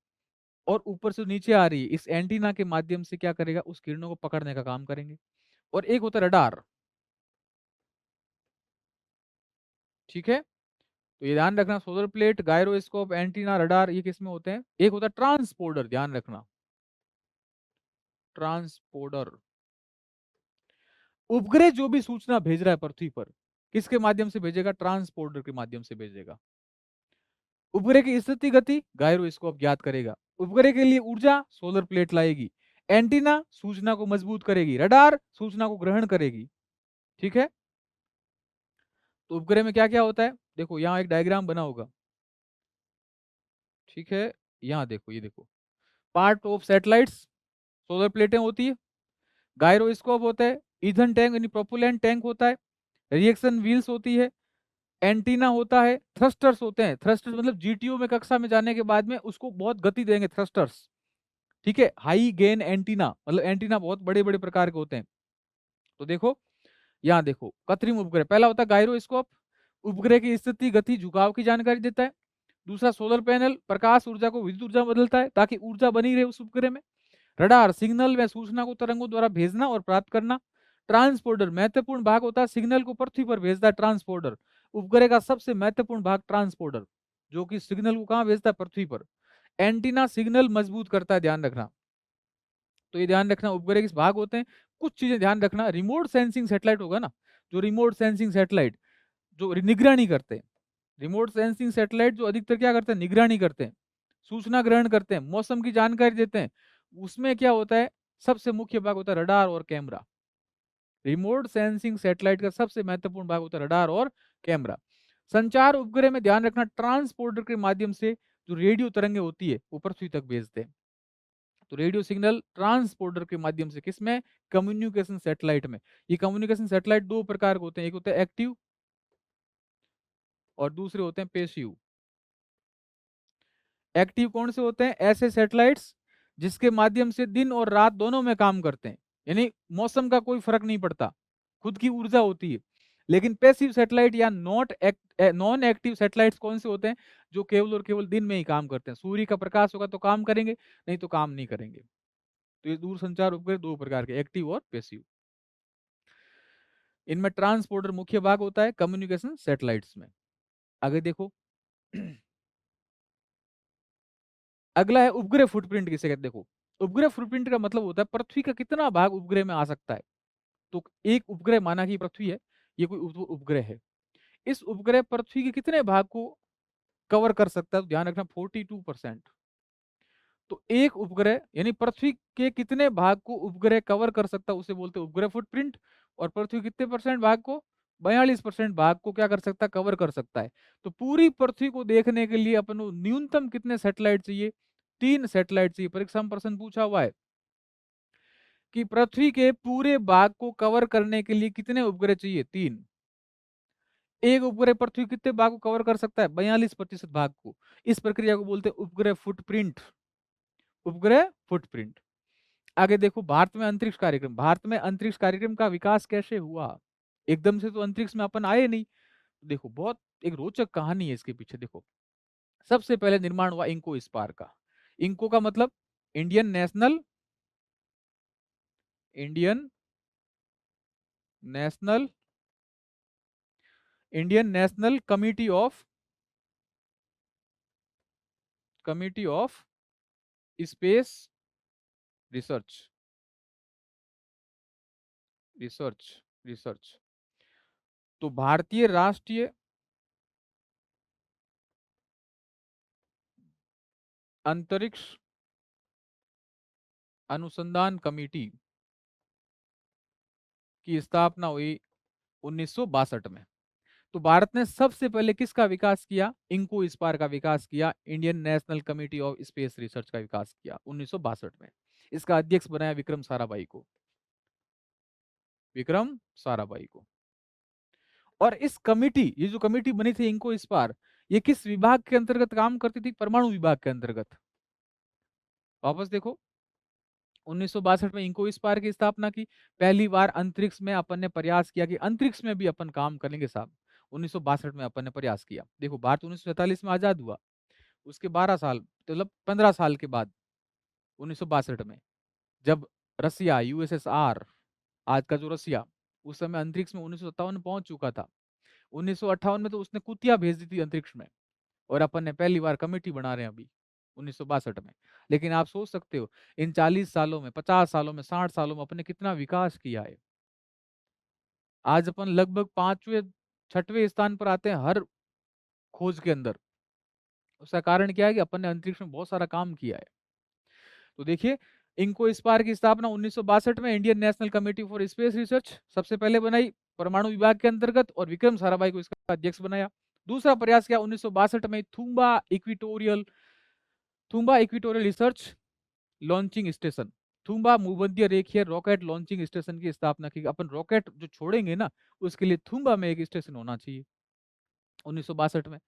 और ऊपर से नीचे आ रही है, इस एंटीना के माध्यम से क्या करेगा? उस किरणों को पकड़ने का काम करेंगे। और एक होता है रडार। ठीक है, तो ये ध्यान रखना, solar plate, gyroscope, antenna, radar, ये किस में होते हैं? एक होता है ट्रांसपोर्टर, ध्यान रखना, ट्रांसपोर्टर। उपग्रह जो भी सूचना भेज रहा है पृथ्वी पर, किसके माध्यम से भेजेगा? ट्रांसपोर्टर के माध्यम से भेजेगा। उपग्रह की स्थिति गति गायरोस्कोप ज्ञात करेगा। उपग्रह के लिए ऊर्जा सोलर प्लेट लाएगी। एंटीना सूचना को मजबूत करेगी। रडार सूचना को ग्रहण करेगी। ठीक है, तो उपग्रह में क्या क्या होता है, देखो यहाँ एक डायग्राम बना होगा। ठीक है, यहाँ देखो, ये देखो, पार्ट ऑफ सैटेलाइट्स, सोलर प्लेटें होती है, गायरोस्कोप होता है, ईंधन टैंक यानी प्रोपेलेंट टैंक होता है, रिएक्शन व्हील्स होती है, एंटीना होता है, थ्रस्टर्स होते हैं। थ्रस्टर्स मतलब जीटीओ में कक्षा में जाने के बाद में उसको बहुत गति देंगे, थ्रस्टर्स। ठीक है, हाई गेन एंटीना मतलब एंटीना बहुत बड़े बड़े प्रकार के होते हैं। तो देखो यहाँ देखो, कृत्रिम उपग्रह पहला होता है गायरोस्कोप, उपग्रह की स्थिति गति झुकाव की जानकारी देता है। दूसरा सोलर पैनल, प्रकाश ऊर्जा को विद्युत ऊर्जा में बदलता है ताकि ऊर्जा बनी रहे उस उपग्रह में। रडार, सिग्नल व सूचना को तरंगों द्वारा भेजना और प्राप्त करना। ट्रांसपोर्टर, महत्वपूर्ण भाग होता है सिग्नल को पृथ्वी पर भेजता है ट्रांसपोर्टर। उपग्रह का सबसे महत्वपूर्ण भाग ट्रांसपोर्टर, जो कि सिग्नल को कहां भेजता है, पृथ्वी पर। एंटीना सिग्नल मजबूत करता है, ध्यान रखना। तो ये ध्यान रखना उपग्रह किस भाग होते हैं। कुछ चीजें ध्यान रखना, रिमोट सेंसिंग सैटेलाइट होगा ना, जो रिमोट सेंसिंग सैटेलाइट जो निगरानी करते हैं, रिमोट सेंसिंग सैटेलाइट जो अधिकतर क्या करते हैं, निगरानी करते हैं, सूचना ग्रहण करते हैं, मौसम की जानकारी देते हैं। उसमें क्या होता है, सबसे मुख्य भाग होता है रडार और कैमरा। रिमोट सेंसिंग सैटेलाइट का सबसे महत्वपूर्ण भाग होता है रडार और कैमरा। संचार उपग्रह में ध्यान रखना, ट्रांसपोर्टर के माध्यम से जो रेडियो तरंगे होती है वो पृथ्वी तक भेजते हैं। तो रेडियो सिग्नल ट्रांसपोर्टर के माध्यम से, किसमें, कम्युनिकेशन सैटेलाइट में। ये कम्युनिकेशन सैटेलाइट दो प्रकार के होते हैं, एक होता है एक्टिव और दूसरे होते हैं पेसिव। एक्टिव कौन से होते हैं, ऐसे सैटेलाइट्स जिसके माध्यम से दिन और रात दोनों में काम करते हैं, यानी मौसम का कोई फर्क नहीं पड़ता, खुद की ऊर्जा होती है। लेकिन पैसिव सैटेलाइट या नॉन एक्टिव सैटेलाइट्स कौन से होते हैं, जो केवल और केवल दिन में ही काम करते हैं, सूर्य का प्रकाश होगा तो काम करेंगे, नहीं तो काम नहीं करेंगे। तो ये दूरसंचार उपग्रह दो प्रकार के, एक्टिव और पैसिव। इनमें ट्रांसपोर्टर मुख्य भाग होता है कम्युनिकेशन सैटेलाइट्स में। आगे देखो अगला है उपग्रह फुटप्रिंट किसे कहते हैं। देखो, उपग्रह फुटप्रिंट का मतलब होता है पृथ्वी का कितना भाग उपग्रह में आ सकता है। तो एक उपग्रह माना कि पृथ्वी है, ये कोई उपग्रह है, इस उपग्रह पृथ्वी के कितने भाग को कवर कर सकता है, तो ध्यान रखना 42%। तो एक उपग्रह यानी पृथ्वी के कितने भाग को उपग्रह कवर कर सकता है उसे बोलते हैं उपग्रह फुटप्रिंट। और पृथ्वी कितने परसेंट भाग को, 42% भाग को क्या कर सकता है, कवर कर सकता है। तो पूरी पृथ्वी को देखने के लिए अपन को न्यूनतम कितने सैटेलाइट चाहिए, 3 सैटेलाइट चाहिए। परीक्षा में प्रश्न पूछा हुआ है कि पृथ्वी के पूरे भाग को कवर करने के लिए कितने उपग्रह चाहिए, 3। एक उपग्रह पृथ्वी कितने भाग को कवर कर सकता है, 42% भाग को। इस प्रक्रिया को बोलते हैं उपग्रह फुटप्रिंट, उपग्रह फुटप्रिंट। आगे देखो भारत में अंतरिक्ष कार्यक्रम, भारत में अंतरिक्ष कार्यक्रम का विकास कैसे हुआ। एकदम से तो अंतरिक्ष में अपन आए नहीं, देखो बहुत एक रोचक कहानी है इसके पीछे। देखो सबसे पहले निर्माण हुआ इंको स्पार का। इंको का मतलब Indian Indian national Indian national committee of space research, research research. तो भारतीय राष्ट्रीय अंतरिक्ष अनुसंधान कमेटी की स्थापना हुई 1962 में। तो भारत ने सबसे पहले किसका विकास किया, इंको स्पार का विकास किया, Indian national committee of space research का विकास किया 1962 में। इसका अध्यक्ष बनाया विक्रम साराभाई को, विक्रम साराभाई को। और इस कमेटी, ये जो कमेटी बनी थी इंको स्पार, ये किस विभाग के अंतर्गत काम करती थी, परमाणु विभाग के अंतर्गत। वापस देखो 1962 में इंको स्पार की स्थापना की। पहली बार अंतरिक्ष में अपन ने प्रयास किया कि अंतरिक्ष में भी अपन काम करेंगे साहब, 1962 में अपन ने प्रयास किया। देखो भारत 1947 में आजाद हुआ, उसके 12 साल मतलब 15 साल के बाद 1962 में, जब रसिया यूएसएसआर, आज का जो रसिया, उस समय अंतरिक्ष में 1957 में पहुंच चुका था। 1958 में तो उसने कुतिया भेज दी थी अंतरिक्ष में, और अपन ने पहली बार कमेटी बना रहे हैं अभी 1962 में। लेकिन आप सोच सकते हो इन 40 सालों में, 50 सालों में, 60 सालों में अपने कितना विकास किया है। आज अपन लगभग 5वें 6वें स्थान पर आते हैं हर खोज के अंदर। उसका कारण क्या है कि अपन ने अंतरिक्ष में बहुत सारा काम किया है। तो देखिए, इंको स्पार की स्थापना 1962 में Indian national committee for space research सबसे पहले बनाई परमाणु विभाग के अंतर्गत, और विक्रम साराभाई को इसका अध्यक्ष बनाया। दूसरा प्रयास किया 1962 में थूम्बा इक्विटोरियल रिसर्च लॉन्चिंग स्टेशन, थूम्बा भूमध्य रेखीय रॉकेट लॉन्चिंग स्टेशन की स्थापना की। अपन रॉकेट जो छोड़ेंगे ना, उसके लिए थूम्बा में एक स्टेशन होना चाहिए, 1962 में।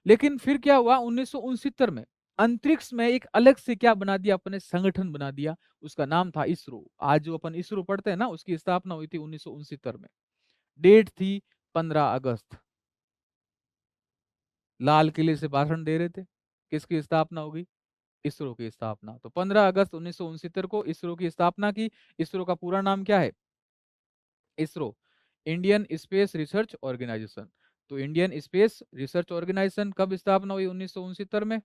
लेकिन फिर क्या हुआ, 1969 में अंतरिक्ष में एक अलग से क्या बना दिया, अपने संगठन बना दिया, उसका नाम था इसरो। आज जो अपन इसरो पढ़ते हैं ना, उसकी स्थापना हुई थी 1969 में। डेट थी 15 अगस्त। लाल किले से भाषण दे रहे थे, किसकी स्थापना होगी, इसरो की स्थापना। तो 15 अगस्त 1969 को इसरो की स्थापना की। इसरो का पूरा नाम क्या है, ISRO Indian space research organisation. तो इंडियन स्पेस रिसर्च ऑर्गेनाइजेशन कब स्थापना हुई, 1969 में,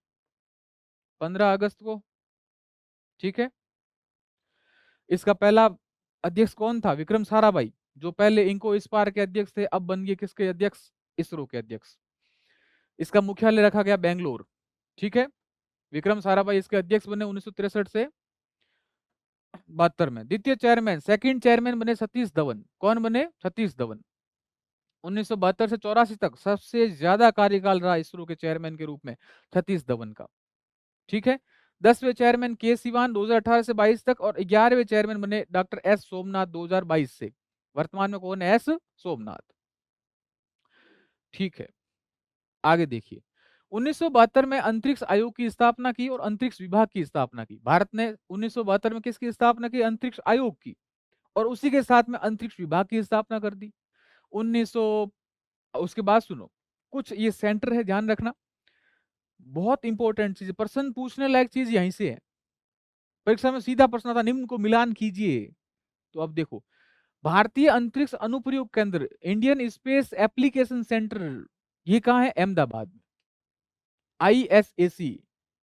15 अगस्त को। ठीक है। इसका पहला अध्यक्ष कौन था, विक्रम साराभाई, जो पहले इंको स्पार के अध्यक्ष थे, अब बन गए किसके अध्यक्ष, इसरो के अध्यक्ष। इसका मुख्यालय रखा गया बेंगलोर। ठीक है। विक्रम साराभाई इसके अध्यक्ष बने 1963 से 72 में। द्वितीय चेयरमैन, सेकंड चेयरमैन बने सतीश धवन। कौन बने, सतीश धवन। 1972 से 84 तक सबसे ज्यादा कार्यकाल रहा इसरो के चेयरमैन के रूप में सतीश धवन का। ठीक है। 10वें चेयरमैन के सिवान 2018 से 22 तक, और 11वें चेयरमैन बने डॉक्टर एस सोमनाथ 2022 से। वर्तमान में कौन है, एस सोमनाथ। ठीक है, आगे देखिए। 1972 में अंतरिक्ष आयोग की स्थापना की और अंतरिक्ष विभाग की स्थापना की। भारत ने 1972 में किसकी स्थापना की, अंतरिक्ष आयोग की, और उसी के साथ में अंतरिक्ष विभाग की स्थापना कर दी 1900। उसके बाद सुनो, कुछ ये सेंटर है, ध्यान रखना, बहुत इंपॉर्टेंट चीज, प्रश्न पूछने लायक चीज यहीं से है। परीक्षा में सीधा प्रश्न आता, निम्न को मिलान कीजिए। तो अब देखो, भारतीय अंतरिक्ष अनुप्रयोग केंद्र इंडियन स्पेस एप्लीकेशन सेंटर, ये कहाँ है, अहमदाबाद में। ISAC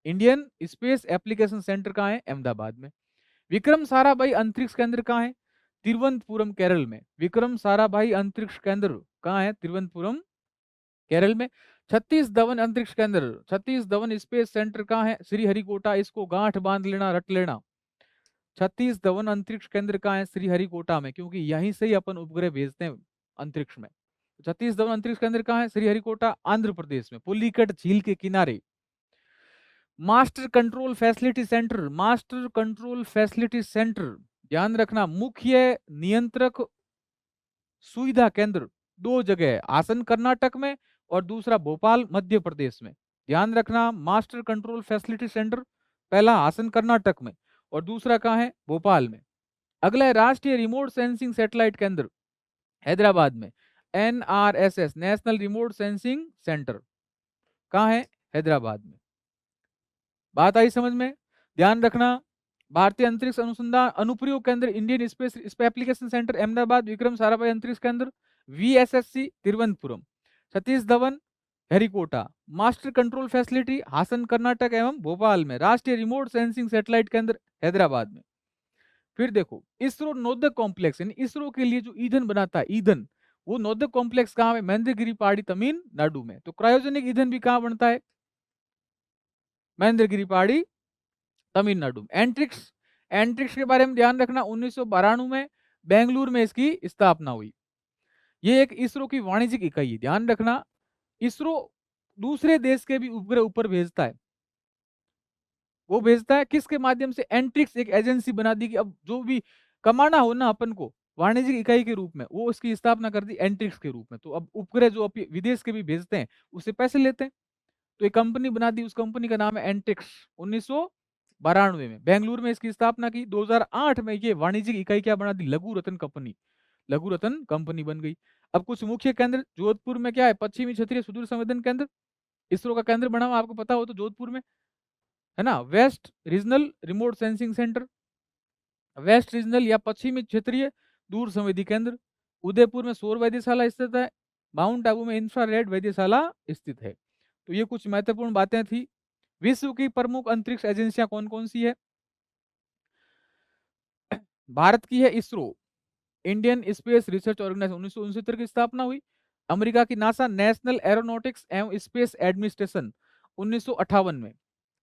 Indian space application centre कहाँ है, अहमदाबाद में। विक्रम साराभाई अंतरिक्ष केंद्र कहाँ है, तिरुवनंतपुरम केरल में। विक्रम साराभाई अंतरिक्ष केंद्र कहाँ है, तिरुवनंतपुरम केरल में। सतीश धवन अंतरिक्ष केंद्र, सतीश धवन स्पेस सेंटर कहाँ है, श्रीहरिकोटा। इसको गांठ बांध लेना, रट लेना। सतीश धवन अंतरिक्ष केंद्र कहाँ है, श्रीहरिकोटा में, क्योंकि यहीं से ही अपन उपग्रह भेजते हैं अंतरिक्ष में। सतीश धवन अंतरिक्ष केंद्र कहाँ है, श्रीहरिकोटा, आंध्र प्रदेश में, पुलिकट झील के किनारे। Master control facility centre, master control facility centre, ध्यान रखना, मुख्य नियंत्रक सुविधा केंद्र दो जगह है, आसन कर्नाटक में और दूसरा भोपाल मध्य प्रदेश में। ध्यान रखना, मास्टर कंट्रोल फैसिलिटी सेंटर पहला आसन कर्नाटक में और दूसरा कहाँ है, भोपाल में। अगला है राष्ट्रीय रिमोट सेंसिंग सैटेलाइट केंद्र, हैदराबाद में। NRSS national remote sensing centre कहाँ है, हैदराबाद में। बात आई समझ में, ध्यान रखना। भारतीय अंतरिक्ष अनुसंधान अनुप्रयोग केंद्र Indian space application centre Ahmedabad, Vikram Sarabhai अंतरिक्ष केंद्र VSSC Thiruvananthapuram, Satish Dhawan Harikota, master control facility Hassan Karnataka एवं भोपाल में, राष्ट्रीय रिमोट सेंसिंग सैटेलाइट केंद्र हैदराबाद में। फिर देखो, इसरो नोदक कॉम्प्लेक्स, यानी इसरो के लिए जो ईंधन बनाता है, ईंधन, वो नोदक कॉम्प्लेक्स कहाँ है, महेंद्रगिरी पहाड़ी तमिलनाडु में। तो क्रायोजेनिक ईंधन भी कहाँ बनता है, महेंद्रगिरी पहाड़ी तमिलनाडु में। एंट्रिक्स, एंट्रिक्स के बारे में ध्यान रखना, 1992 में बेंगलुरु में इसकी स्थापना हुई। ये एक इसरो की वाणिज्यिक इकाई है, ध्यान रखना। इसरो दूसरे देश के भी उपग्रह ऊपर भेजता है, वो भेजता है किसके माध्यम से, एंट्रिक्स एक एजेंसी बना दी कि अब जो भी कमाना हो ना अपन को वाणिज्यिक इकाई के रूप में, वो उसकी स्थापना कर दी एंट्रिक्स के रूप में। तो अब उपग्रह जो विदेश के भी भेजते हैं, उससे पैसे लेते हैं, तो एक कंपनी बना दी, उस कंपनी का नाम है एंट्रिक्स। 1992 में बेंगलुरु में इसकी स्थापना की। 2008 में ये वाणिज्यिक इकाई क्या बना दी, लघु रतन कंपनी, लघु रतन कंपनी बन गई। अब कुछ मुख्य केंद्र, जोधपुर में क्या है, पश्चिमी क्षेत्रीय सुदूर संवेदन केंद्र, इसरो का केंद्र बना हुआ, आपको पता हो तो, जोधपुर में है ना। West regional remote sensing centre, west regional या पश्चिमी क्षेत्रीय दूर संवेदी केंद्र, उदयपुर में सौर वैद्यशाला स्थित है, माउंट आबू में इंफ्रारेड वैद्यशाला स्थित है। तो ये कुछ महत्वपूर्ण बातें थी। विश्व की प्रमुख अंतरिक्ष एजेंसियां कौन कौन सी है, भारत की है ISRO, Indian space research organisation 1969 की स्थापना हुई। अमेरिका की नासा, नेशनल एरोनॉटिक्स एवं स्पेस एडमिनिस्ट्रेशन 1958 में।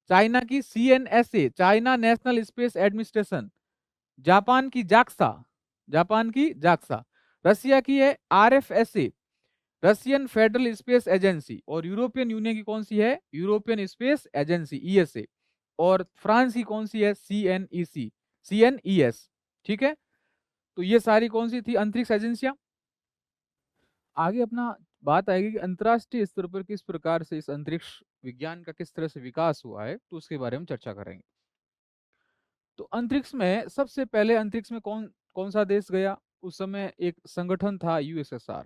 चाइना की CNSA, China national space administration. Japan की जाक्सा। रसिया की है RFSA, Russian federal space agency. और यूरोपियन यूनियन की कौन सी है? European space agency, ESA। और फ्रांस की कौन सी है? CNES। ठीक है, तो ये सारी कौन सी थी? अंतरिक्ष एजेंसियां। आगे अपना बात आएगी कि अंतरराष्ट्रीय स्तर पर किस प्रकार से इस अंतरिक्ष विज्ञान का किस तरह से विकास हुआ है, तो उसके बारे में चर्चा करेंगे। तो अंतरिक्ष में सबसे पहले अंतरिक्ष में कौन कौन सा देश गया? उस समय एक संगठन था USSR।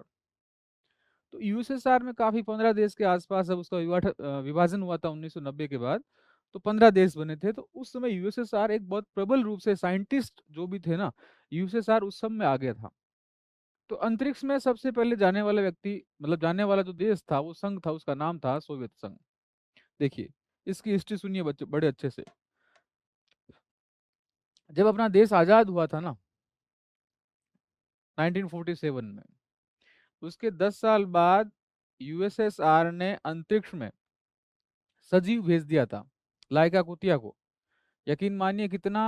तो USSR में काफी 15 देश के आसपास, जब उसका विभाजन हुआ था 1990 के बाद, तो 15 देश बने थे। तो उस समय USSR एक बहुत प्रबल रूप से, साइंटिस्ट जो भी थे ना, USSR उस समय में आ गया था। तो अंतरिक्ष में सबसे पहले जाने वाला व्यक्ति, मतलब जाने वाला जो देश था, वो संघ था, उसका नाम था सोवियत संघ। देखिए, इसकी हिस्ट्री सुनिए बच्चे बड़े अच्छे से। जब अपना देश आजाद हुआ था ना 1947 में, उसके 10 साल बाद USSR ने अंतरिक्ष में सजीव भेज दिया था, लाइका कुतिया को। यकीन मानिए कितना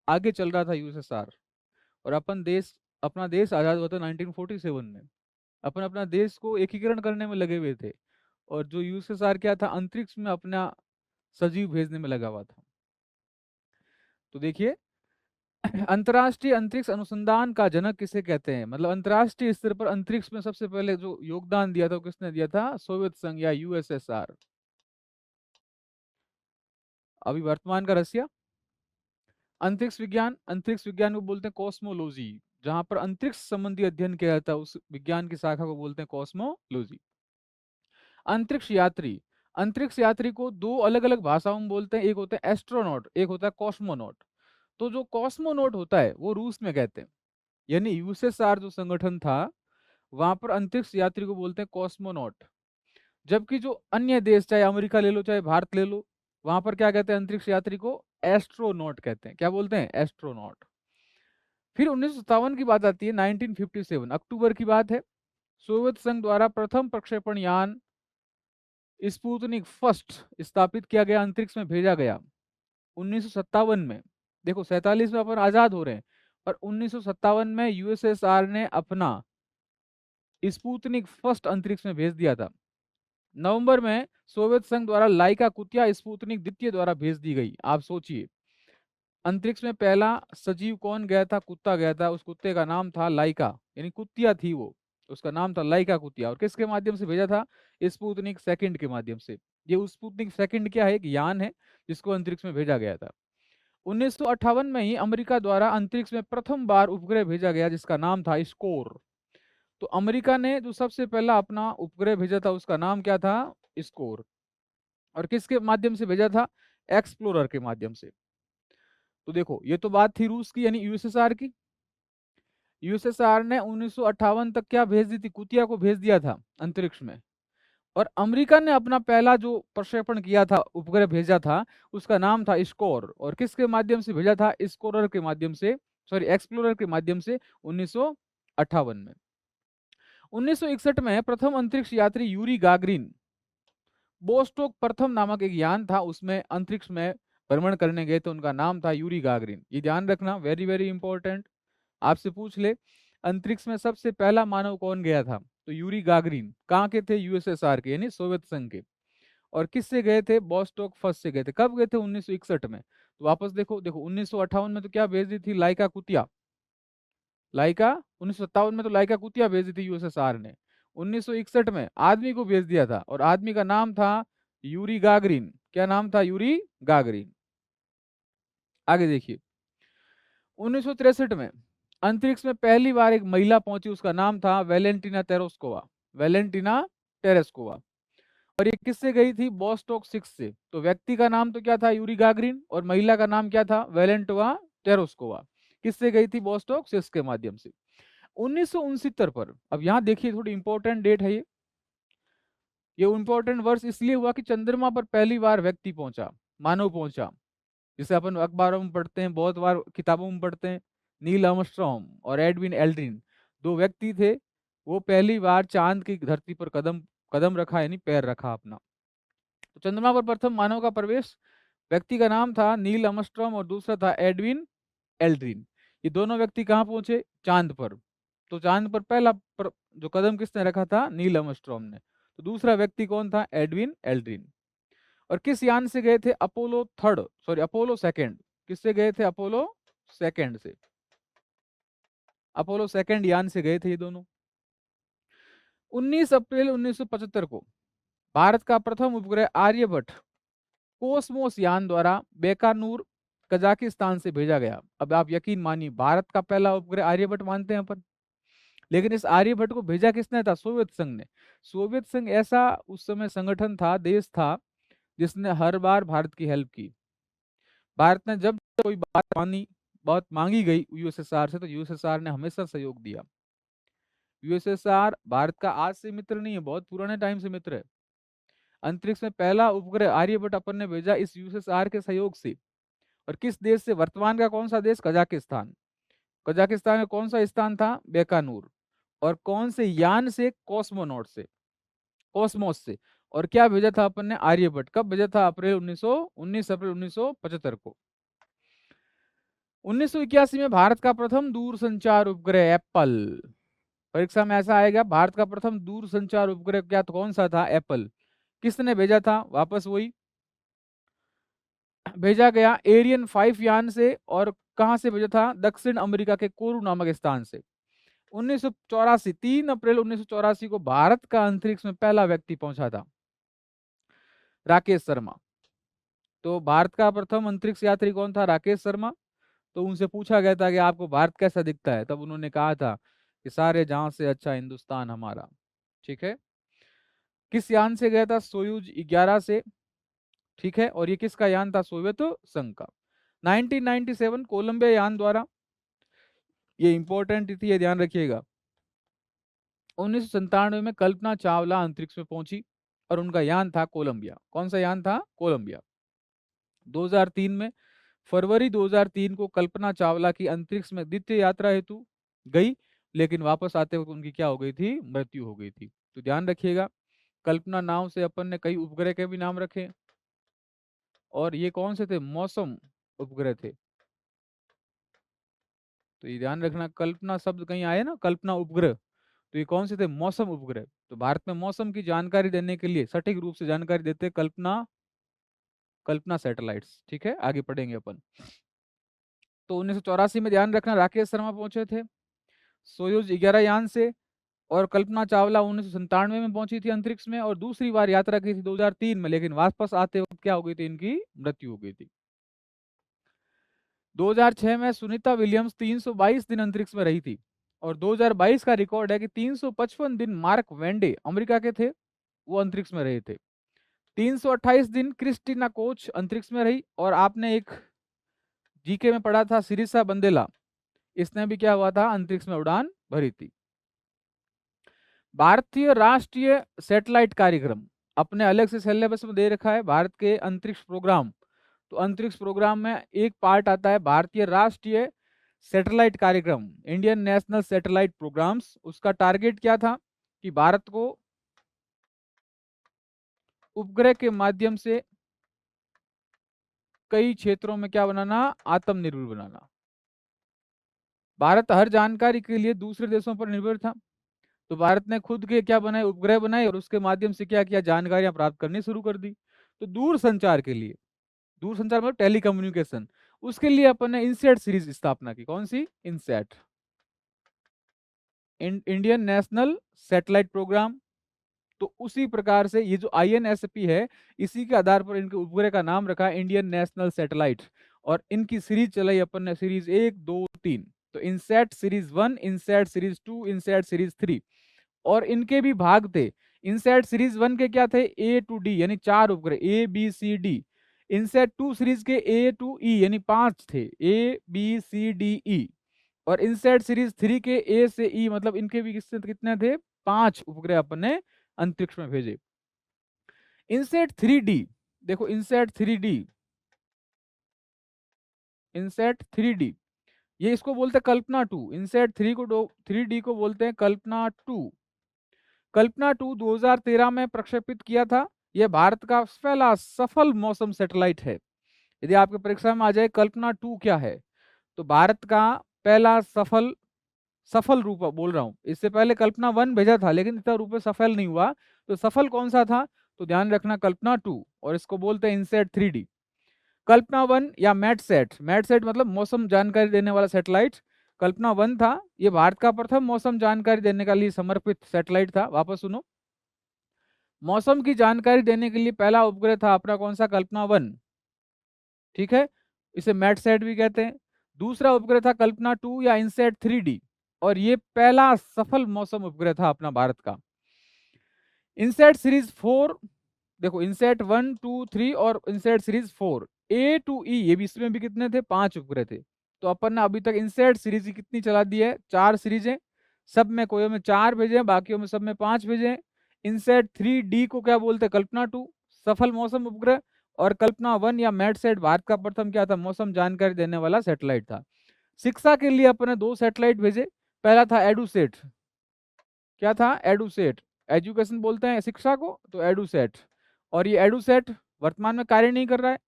आगे चल रहा था USSR। और अपना देश आजाद हुआ था 1947 में। अपन अपना देश को एकीकरण करने में लगे हुए थे, और जो USSR क्या था, अंतरिक्ष में अपना सजीव भेजने में लगा हुआ था। तो देखिए, अंतर्राष्ट्रीय अंतरिक्ष अनुसंधान का जनक किसे कहते हैं? मतलब अंतर्राष्ट्रीय स्तर पर अंतरिक्ष में सबसे पहले जो योगदान दिया था, वो किसने दिया था? सोवियत संघ या USSR। अभी वर्तमान का रसिया। अंतरिक्ष विज्ञान को बोलते हैं कॉस्मोलॉजी। जहां पर अंतरिक्ष संबंधी अध्ययन किया जाता है, उस विज्ञान की शाखा को बोलते हैं कॉस्मोलॉजी। अंतरिक्ष यात्री को दो अलग अलग भाषाओं में बोलते हैं, एक होता है एस्ट्रोनॉट, एक होता है कॉस्मोनॉट। तो जो कॉस्मोनॉट होता है वो रूस में कहते हैं, यानी USSR जो संगठन था, वहां पर अंतरिक्ष यात्री को बोलते हैं कॉस्मोनॉट। जबकि जो अन्य देश, चाहे अमेरिका ले लो चाहे भारत ले लो, वहां पर क्या कहते हैं? अंतरिक्ष यात्री को एस्ट्रोनॉट कहते हैं। क्या बोलते हैं? एस्ट्रोनॉट। फिर 1957 की बात आती है, 1957 अक्टूबर की बात है। सोवियत संघ द्वारा प्रथम प्रक्षेपण यान स्पुतनिक फर्स्ट स्थापित किया गया, अंतरिक्ष में भेजा गया 1957 में। देखो, 47 में अपन आजाद हो रहे हैं, और 1957 में USSR ने अपना स्पुतनिक फर्स्ट अंतरिक्ष में भेज दिया था। नवंबर में सोवियत संघ द्वारा लाइका कुतिया स्पुतनिक द्वितीय द्वारा भेज दी गई। आप सोचिए, अंतरिक्ष में पहला सजीव कौन गया था? कुत्ता गया था। उस कुत्ते का नाम था लाइका, यानी कुतिया थी वो, उसका नाम था लाइका कुतिया। और किसके माध्यम से भेजा था? स्पुतनिक सेकंड के माध्यम से। ये स्पुतनिक सेकंड क्या है? एक यान है जिसको अंतरिक्ष में भेजा गया था। 1958 में ही अमेरिका द्वारा अंतरिक्ष में प्रथम बार उपग्रह भेजा गया, जिसका नाम था स्कोर। तो अमेरिका ने जो सबसे पहला अपना उपग्रह भेजा था, उसका नाम क्या था? स्कोर। और किसके माध्यम से भेजा था? एक्सप्लोरर के माध्यम से। तो देखो, ये तो बात थी रूस की, यानी USSR की। USSR ने 1958 तक क्या भेज दी थी? कुतिया को भेज दिया था अंतरिक्ष में। और अमेरिका ने अपना पहला जो प्रक्षेपण किया था, उपग्रह भेजा था, उसका नाम था स्कोर। और किसके माध्यम से भेजा था? स्कोरर के माध्यम से, सॉरी एक्सप्लोरर के माध्यम से, 1958 में। 1961 में प्रथम अंतरिक्ष यात्री यूरी गागरिन, बोस्टोक प्रथम नामक एक यान था, उसमें अंतरिक्ष में भ्रमण करने गए थे। उनका नाम था यूरी गागरिन। ये ध्यान रखना, वेरी वेरी इंपॉर्टेंट। आपसे पूछ ले, अंतरिक्ष में सबसे पहला मानव कौन गया था? तो यूरी गागरिन। कहाँ के थे? USSR के, यानी सोवियत संघ के। और किससे गए थे? बॉस्टोक फर्स्ट से गए थे। कब गए थे? 1961 में। तो वापस देखो देखो, 1958 में तो क्या भेज दी थी? लाइका कुतिया। लाइका 1957 में तो लाइका कुतिया भेज दी थी USSR ने। 1961 में आदमी को भेज दिया था, और आदमी का नाम था यूरी गागरिन। क्या नाम था? Yuri Gagarin. आगे देखिए, 1963 में अंतरिक्ष में पहली बार एक महिला पहुंची, उसका नाम था वेलेंटिना तेरेस्कोवा। Valentina Tereshkova. और ये किससे गई थी? बॉस्टोक 6 से। तो व्यक्ति का नाम तो क्या था? Yuri Gagarin. और महिला का नाम क्या था? वेलेंटोवा तेरेस्कोवा। किससे गई थी? बॉस्टोक 6 के माध्यम से। 1969 पर, अब यहाँ देखिए, थोड़ी इंपॉर्टेंट डेट है ये इंपॉर्टेंट वर्ष इसलिए हुआ कि चंद्रमा पर पहली बार व्यक्ति पहुंचा, मानव पहुंचा। जिसे अपन अखबारों में पढ़ते हैं, बहुत बार किताबों में पढ़ते हैं। नील आर्मस्ट्रॉन्ग और एडविन एल्ड्रिन, दो व्यक्ति थे, वो पहली बार चांद की धरती पर कदम कदम रखा, यानी पैर रखा अपना। तो चंद्रमा पर प्रथम मानव का प्रवेश, व्यक्ति का नाम था नील आर्मस्ट्रॉन्ग और दूसरा था एडविन एल्ड्रिन। ये दोनों व्यक्ति कहाँ पहुंचे? चांद पर। तो चांद पर जो कदम किसने रखा था? नील आर्मस्ट्रॉन्ग ने। तो दूसरा व्यक्ति कौन था? Edwin Aldrin. और किस यान से गए थे? Apollo second. किससे गए थे? अपोलो सेकंड से। अपोलो सेकंड यान से गए थे ये दोनों। 19 अप्रैल 1975 को भारत का प्रथम उपग्रह आर्यभट्ट कोसमोस यान द्वारा बेकानूर कजाकिस्तान से भेजा गया। अब आप यकीन मानिए, भारत का पहला उपग्रह आर्यभट्ट मानते हैं अपन, लेकिन इस आर्यभट्ट को भेजा किसने था? सोवियत संघ ने। सोवियत संघ ऐसा उस समय संगठन था, देश था, जिसने हर बार भारत की हेल्प की। भारत ने जब कोई बात मांगी गई यूएसएसआर से, तो यूएसएसआर ने हमेशा सहयोग दिया। यूएसएसआर भारत का आज से मित्र नहीं है, बहुत पुराने टाइम से मित्र है। अंतरिक्ष में पहला उपग्रह आर्यभट्ट अपन ने भेजा इस यूएसएसआर के सहयोग से। और किस देश से? वर्तमान का कौन सा देश? कजाकिस्तान। कजाकिस्तान में कौन सा स्थान था? बेकानूर। और कौन से यान से? कॉस्मोस से। और क्या भेजा था अपन ने? आर्यभट्ट। कब भेजा था? 19 अप्रैल 1975 को। 1981 में भारत का प्रथम दूरसंचार उपग्रह एप्पल। परीक्षा में ऐसा आएगा, भारत का प्रथम दूरसंचार उपग्रह क्या तो कौन सा था? एप्पल। किसने भेजा था? वापस वही भेजा गया एरियन 5 यान से। और कहां से भेजा था? दक्षिण अमेरिका के कोरू नामक स्थान से। 1984 3 अप्रैल 1984 को भारत का अंतरिक्ष में पहला व्यक्ति पहुंचा था, राकेश शर्मा। तो भारत का प्रथम अंतरिक्ष यात्री कौन था? राकेश शर्मा। तो उनसे पूछा गया था कि आपको भारत कैसा दिखता है, तब उन्होंने कहा था कि सारे जहां से अच्छा हिंदुस्तान हमारा। ठीक है। किस यान से गया था? सोयूज 11 से। ठीक है। और ये किसका यान था? सोवियत संघ का। 1997 कोलंबिया यान द्वारा, ये इंपॉर्टेंट थी, ये ध्यान रखिएगा। 1997 में कल्पना चावला अंतरिक्ष में पहुंची और उनका यान था कोलंबिया। कौन सा यान था? कोलंबिया। 2003 में फरवरी 2003 को कल्पना चावला की अंतरिक्ष में द्वितीय यात्रा हेतु गई, लेकिन वापस आते वक्त उनकी क्या हो गई थी? मृत्यु हो गई थी। तो ध्यान रखिएगा, कल्पना नाम से अपन ने कई उपग्रह के भी नाम रखे। और ये कौन से थे? मौसम उपग्रह थे। तो ये ध्यान रखना, कल्पना शब्द कहीं आए ना, कल्पना उपग्रह, तो ये कौन से थे? मौसम उपग्रह। तो भारत में मौसम की जानकारी देने के लिए सटीक रूप से जानकारी देते कल्पना सैटेलाइट्स। ठीक है, आगे पढ़ेंगे अपन। तो 1984 में ध्यान रखना राकेश शर्मा पहुंचे थे सोयूज 11 यान से। और कल्पना चावला 1997 में पहुंची थी अंतरिक्ष में और दूसरी बार यात्रा की थी 2003 में, लेकिन वापस आते वक्त क्या हो गई थी? इनकी मृत्यु हो गई थी। 2006 में सुनीता विलियम्स 322 दिन अंतरिक्ष में रही थी। और 2022 का रिकॉर्ड है कि 355 दिन मार्क वेंडे अमेरिका के थे, वो अंतरिक्ष में रहे थे। 328 दिन क्रिस्टीना कोच अंतरिक्ष में रही। और आपने एक जीके में पढ़ा था सिरिसा बंदेला, इसने भी क्या हुआ था? अंतरिक्ष में उड़ान भरी थी। भारतीय राष्ट्रीय सैटेलाइट कार्यक्रम अपने अलग से सिलेबस में दे रखा है, भारत के अंतरिक्ष प्रोग्राम। तो अंतरिक्ष प्रोग्राम में एक पार्ट आता है भारतीय राष्ट्रीय सैटेलाइट कार्यक्रम, इंडियन नेशनल सैटेलाइट प्रोग्राम्स। उसका टारगेट क्या था? कि भारत को उपग्रह के माध्यम से कई क्षेत्रों में क्या बनाना? आत्मनिर्भर बनाना। भारत हर जानकारी के लिए दूसरे देशों पर निर्भर था, तो भारत ने खुद के क्या बनाए? उपग्रह बनाए और उसके माध्यम से क्या किया? जानकारियां प्राप्त करनी शुरू कर दी। तो दूरसंचार के लिए, दूरसंचार मतलब टेलीकम्युनिकेशन, उसके लिए अपन ने इनसेट सीरीज स्थापना की। कौन सी? INSAT, Indian national satellite programme. तो उसी प्रकार से ये जो INSP है, इसी के आधार पर इनके उपग्रह का नाम रखा है इंडियन नेशनल सैटेलाइट। और इनकी सीरीज चलाई अपन ने, सीरीज 1, 2, 3। तो INSAT series 1, INSAT series 2, INSAT series 3। और इनके भी भाग थे। इनसेट सीरीज 1 के क्या थे? A to D यानी 4 उपग्रह, ABCD। इनसेट 2 सीरीज के A to E यानी 5 थे, ABCDE। और इनसेट सीरीज 3 के A से E मतलब इनके भी कितने थे? 5 उपग्रह अपन ने अंतरिक्ष में भेजे। इनसेट 3D, देखो इनसेट 3D, इनसेट 3D, ये इसको बोलते हैं कल्पना 2। इनसेट 3D को बोलते हैं कल्पना 2। कल्पना 2 2013 में प्रक्षेपित किया था यह भारत का पहला सफल मौसम सैटेलाइट है। यदि आपके परीक्षा में आ जाए कल्पना 2 क्या है, तो भारत का पहला सफल सफल रूप बोल रहा हूँ, इससे पहले कल्पना 1 भेजा था लेकिन इतना रूप में सफल नहीं हुआ। तो सफल कौन सा था, तो ध्यान रखना कल्पना 2, और इसको बोलते हैं इनसेट 3D। कल्पना 1 या मैटसेट, मैटसेट मतलब मौसम जानकारी देने वाला सैटेलाइट, कल्पना 1 था। ये भारत का प्रथम मौसम जानकारी देने के लिए समर्पित सैटेलाइट था। वापस सुनो, मौसम की जानकारी देने के लिए पहला उपग्रह था अपना कौन सा, कल्पना 1, ठीक है, इसे मैटसेट भी कहते हैं। दूसरा उपग्रह था कल्पना 2 या इनसेट 3D, और ये पहला सफल मौसम उपग्रह था अपना भारत का। इनसेट सीरीज 4, देखो इनसेट 1 2 3 और INSAT series 4 A to E, ये भी इसमें भी कितने थे, 5 उपग्रह थे। तो अपन ने अभी तक इनसेट सीरीज की कितनी चला दी है, 4 सीरीजें, सब में कोई में 4 भेजे हैं, बाकियों में सब में 5 भेजे हैं। इनसेट 3D को क्या बोलते हैं, कल्पना 2 सफल मौसम उपग्रह, और कल्पना 1 या मैटसेट भारत का प्रथम क्या था, मौसम जानकारी देने वाला सैटेलाइट था। शिक्षा के लिए अपने 2 सैटेलाइट भेजे, पहला था एडुसेट, क्या था, एडुसेट, एजुकेशन बोलते हैं शिक्षा को, तो एडुसेट, और ये एडुसेट वर्तमान में कार्य नहीं कर रहा है।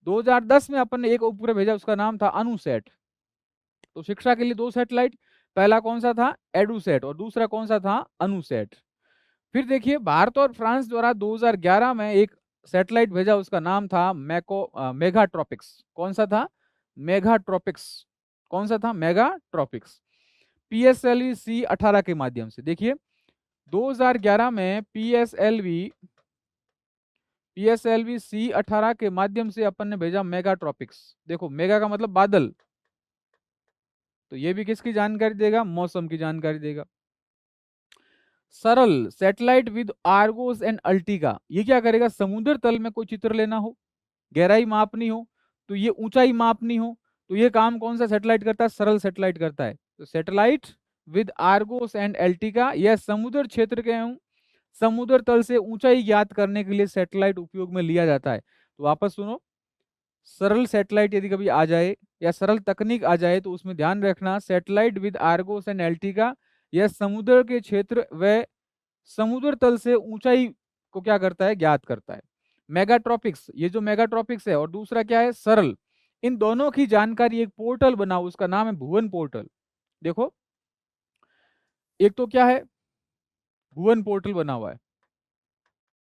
2010 में अपन ने एक उपग्रह भेजा, उसका नाम था अनुसेट। तो शिक्षा के लिए 2 सैटेलाइट, पहला कौन सा था, एडुसेट, और दूसरा कौन सा था, अनुसेट। फिर देखिए भारत और फ्रांस द्वारा 2011 में एक सैटेलाइट भेजा, उसका नाम था मेगाट्रॉपिक्स। कौन सा था, मेगाट्रॉपिक्स, कौन सा था, मेगाट्रॉपिक्स, PSLV C18 के माध्यम से। देखिए 2011 में PSLV C18 के माध्यम से अपन ने भेजा मेगाट्रॉपिक्स। देखो मेगा का मतलब बादल, तो ये भी किसकी जानकारी देगा, मौसम की जानकारी देगा। सरल सैटेलाइट विद आर्गोस एंड अल्टीगा, ये क्या करेगा, समुद्र तल में कोई चित्र लेना हो, गहराई मापनी हो, तो ये ऊंचाई मापनी हो, तो ये काम कौन सा सैटेलाइट करता है, सरल सैटेलाइट करता है। तो सैटेलाइट विद आर्गोस एंड एल्टिका, यह समुद्र क्षेत्र के समुद्र तल से ऊंचाई ज्ञात करने के लिए सैटेलाइट उपयोग में लिया जाता है। तो वापस सुनो, सरल सैटेलाइट यदि कभी आ जाए या सरल तकनीक आ जाए, तो उसमें ध्यान रखना सैटेलाइट विद आर्गोस एंड एल्टिका, यह समुद्र के क्षेत्र व समुद्र तल से ऊंचाई को क्या करता है, ज्ञात करता है। मेगाट्रॉपिक्स, ये जो मेगाट्रॉपिक्स है, और दूसरा क्या है, सरल, इन दोनों की जानकारी एक पोर्टल बनाओ, उसका नाम है भुवन पोर्टल। देखो एक तो क्या है, भुवन पोर्टल बना हुआ है,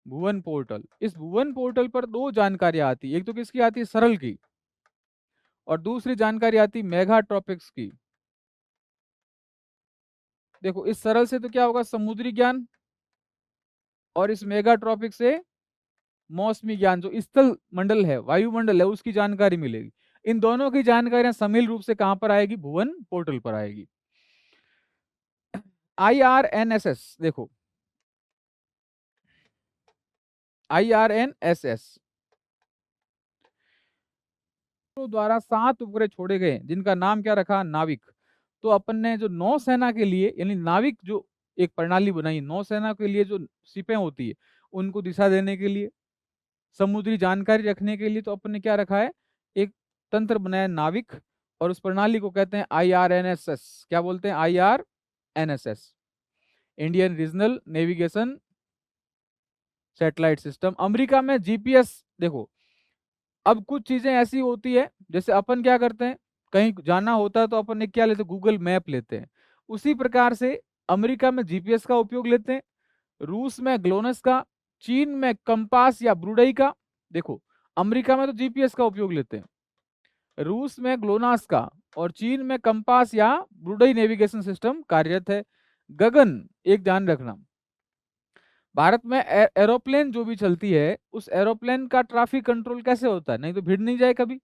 भुवन पोर्टल। इस भुवन पोर्टल पर 2 जानकारियां आती, एक तो किसकी आती है, सरल की, और दूसरी जानकारी आती मेगाट्रॉपिक्स की। देखो इस सरल से तो क्या होगा, समुद्री ज्ञान, और इस मेगाट्रॉपिक से मौसमी ज्ञान, जो स्थल मंडल है, वायुमंडल है, उसकी जानकारी मिलेगी। इन दोनों की जानकारियां सम्मिलित रूप से कहां पर आएगी, भुवन पोर्टल पर आएगी। IRNSS, देखो IRNSS द्वारा 7 उपग्रह छोड़े गए, जिनका नाम क्या रखा, नाविक। तो अपन ने जो नौसेना के लिए, यानी नाविक जो एक प्रणाली बनाई नौसेना के लिए, जो शिपें होती है उनको दिशा देने के लिए, समुद्री जानकारी रखने के लिए, तो अपन ने क्या रखा है, एक तंत्र बनाया नाविक, और उस प्रणाली को कहते हैं IRNSS। क्या बोलते हैं, IRNSS, Indian regional navigation satellite system. America में GPS, देखो अब कुछ चीजें ऐसी होती है, जैसे अपन क्या करते हैं, कहीं जाना होता है तो अपन ने क्या लेते हैं, गूगल मैप लेते हैं। उसी प्रकार से अमेरिका में GPS का उपयोग लेते हैं, रूस में ग्लोनस का, चीन में कंपास या ब्रूडई का। देखो अमेरिका में तो GPS का उपयोग लेते हैं, रूस में ग्लोनास का, और चीन में कंपास या ब्रूडई नेविगेशन सिस्टम कार्यरत है। गगन, एक ध्यान रखना, भारत में एरोप्लेन जो भी चलती है, उस एरोप्लेन का ट्रैफिक कंट्रोल कैसे होता है, नहीं तो भिड़ नहीं जाए कभी।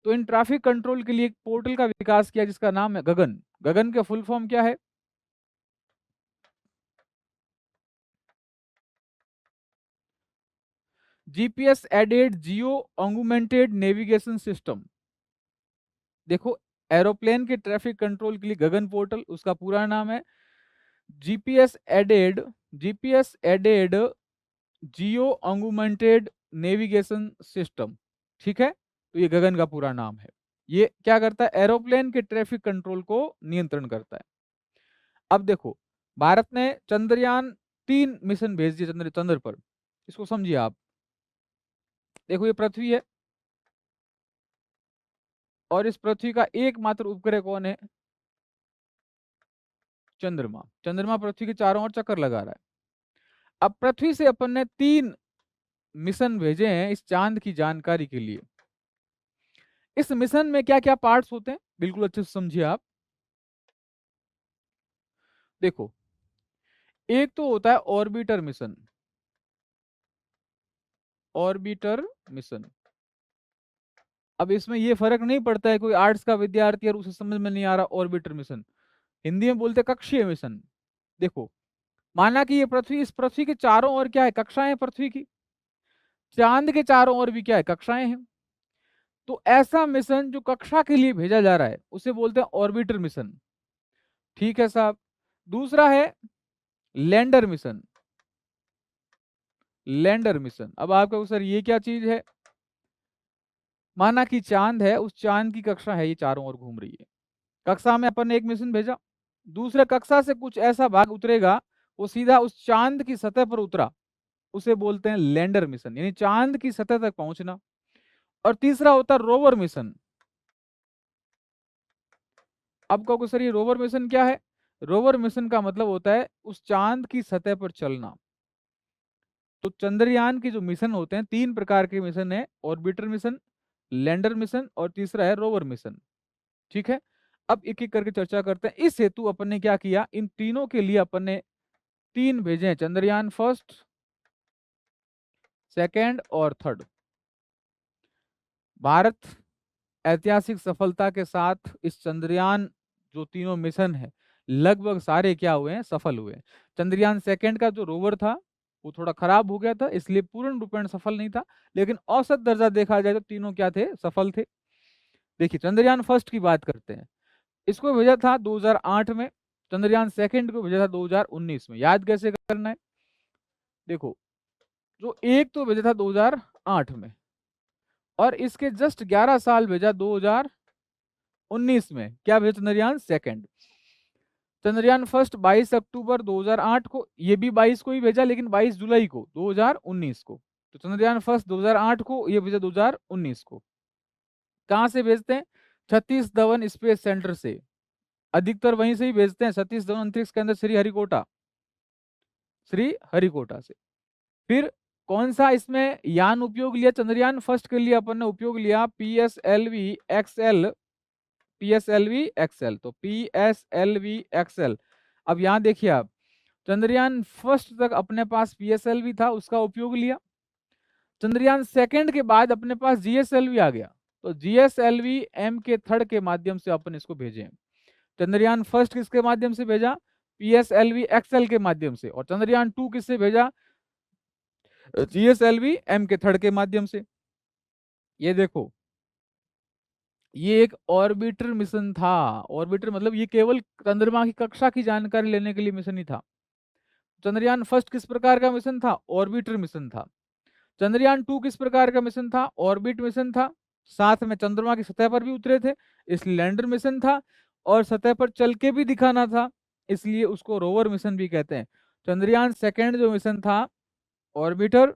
तो इन ट्रैफिक कंट्रोल के लिए एक पोर्टल का विकास किया, जिसका नाम है गगन। गगन का फुल फॉर्म क्या है, GPS एडेड जियो ऑगुमेंटेड नेविगेशन सिस्टम। देखो एरोप्लेन के ट्रैफिक कंट्रोल के लिए गगन पोर्टल, उसका पूरा नाम है जीपीएस एडेड जियो ऑगुमेंटेड नेविगेशन सिस्टम, ठीक है। तो ये गगन का पूरा नाम है। ये क्या करता है, एरोप्लेन के ट्रैफिक कंट्रोल को नियंत्रण करता है। अब देखो भारत ने चंद्रयान 3 मिशन भेज दिए चंद्र पर, इसको समझिए आप। देखो ये पृथ्वी है और इस पृथ्वी का एकमात्र उपग्रह कौन है? चंद्रमा। चंद्रमा पृथ्वी के चारों ओर चक्कर लगा रहा है। अब पृथ्वी से अपन ने 3 मिशन भेजे हैं इस चांद की जानकारी के लिए। इस मिशन में क्या क्या पार्ट्स होते हैं बिल्कुल अच्छे से समझिए आप। देखो, एक तो होता है ऑर्बिटर मिशन। ऑर्बिटर मिशन, अब इसमें ये फर्क नहीं पड़ता है कोई आर्ट्स का विद्यार्थी और उसे समझ में नहीं आ रहा ऑर्बिटर मिशन, हिंदी में बोलते हैं कक्षीय मिशन। देखो, माना कि ये पृथ्वी, इस पृथ्वी के चारों ओर क्या है? कक्षाएं हैं पृथ्वी की। चांद के चारों ओर भी क्या है? कक्षाएं हैं। तो ऐसा मिशन जो कक्षा के लिए भेजा जा रहा है उसे बोलते हैं ऑर्बिटर मिशन। ठीक है साहब। दूसरा है लैंडर मिशन। लैंडर मिशन, अब आप कहो सर ये क्या चीज है? माना कि चांद है, उस चांद की कक्षा है, ये चारों ओर घूम रही है। कक्षा में अपन ने एक मिशन भेजा, दूसरे कक्षा से कुछ ऐसा भाग उतरेगा, वो सीधा उस चांद की सतह पर उतरा, उसे बोलते हैं लैंडर मिशन, यानी चांद की सतह तक पहुंचना। और तीसरा होता है रोवर मिशन। अब कहोगे सर ये रोवर मिशन क्या है? रोवर मिशन का मतलब होता है उस चांद की सतह पर चलना। तो चंद्रयान के जो मिशन होते हैं, 3 प्रकार के मिशन है, ऑर्बिटर मिशन, लैंडर मिशन और तीसरा है रोवर मिशन। ठीक है। अब एक एक करके चर्चा करते हैं। इस हेतु अपन ने क्या किया, इन तीनों के लिए अपन ने 3 भेजे हैं, चंद्रयान फर्स्ट, सेकंड और थर्ड। भारत ऐतिहासिक सफलता के साथ इस चंद्रयान जो तीनों मिशन है लगभग सारे क्या हुए हैं? सफल हुए हैं। चंद्रयान सेकंड का जो रोवर था वो थोड़ा खराब हो गया था, इसलिए पूर्ण रूपेण सफल नहीं था, लेकिन औसत दर्जा देखा जाए तो तीनों क्या थे? सफल थे। देखिए, चंद्रयान फर्स्ट की बात करते हैं। इसको भेजा था 2008 में, चंद्रयान सेकंड को भेजा था 2019 में। याद कैसे करना है? देखो, जो एक तो भेजा था 2008 में और इसके जस्ट 11 साल भेजा 2019 में। क्या भेजा? चंद्रयान सेकंड। चंद्रयान फर्स्ट 22 अक्टूबर 2008 को, ये भी 22 को ही भेजा, लेकिन 22 जुलाई को 2019 को। तो चंद्रयान फर्स्ट 2008 को, ये भेजा 2019 को। कहां से भेजते हैं? सतीश धवन स्पेस सेंटर से। अधिकतर वहीं से ही भेजते हैं, सतीश धवन अंतरिक्ष केंद्र श्रीहरिकोटा, श्रीहरिकोटा से। फिर कौन सा इसमें यान उपयोग लिया? चंद्रयान फर्स्ट के लिए अपन ने उपयोग लिया PSLV XL। PSLV XL, तो PSLV XL। अब यहां देखिए आप, चंद्रयान फर्स्ट तक अपने पास PSLV था, उसका उपयोग लिया। चंद्रयान सेकंड के बाद अपने पास GSLV आ गया, तो GSLV M के थर्ड के माध्यम से अपन इसको भेजे। चंद्रयान फर्स्ट किसके माध्यम से भेजा? PSLV XL के माध्यम से। और चंद्रयान 2 किससे भेजा? GSLV M के थर्ड के माध्यम से। ये देखो, ये एक ऑर्बिटर मिशन था। ऑर्बिटर मतलब ये केवल चंद्रमा की कक्षा की जानकारी लेने के लिए मिशन ही था। चंद्रयान फर्स्ट किस प्रकार का मिशन था? ऑर्बिटर मिशन था। चंद्रयान 2 किस प्रकार का मिशन था? ऑर्बिट मिशन था। साथ में चंद्रमा की सतह पर भी उतरे थे, इसलिए लैंडर मिशन था। और सतह पर चल के भी दिखाना था, इसलिए उसको रोवर मिशन भी कहते हैं। चंद्रयान सेकंड जो मिशन था, ऑर्बिटर,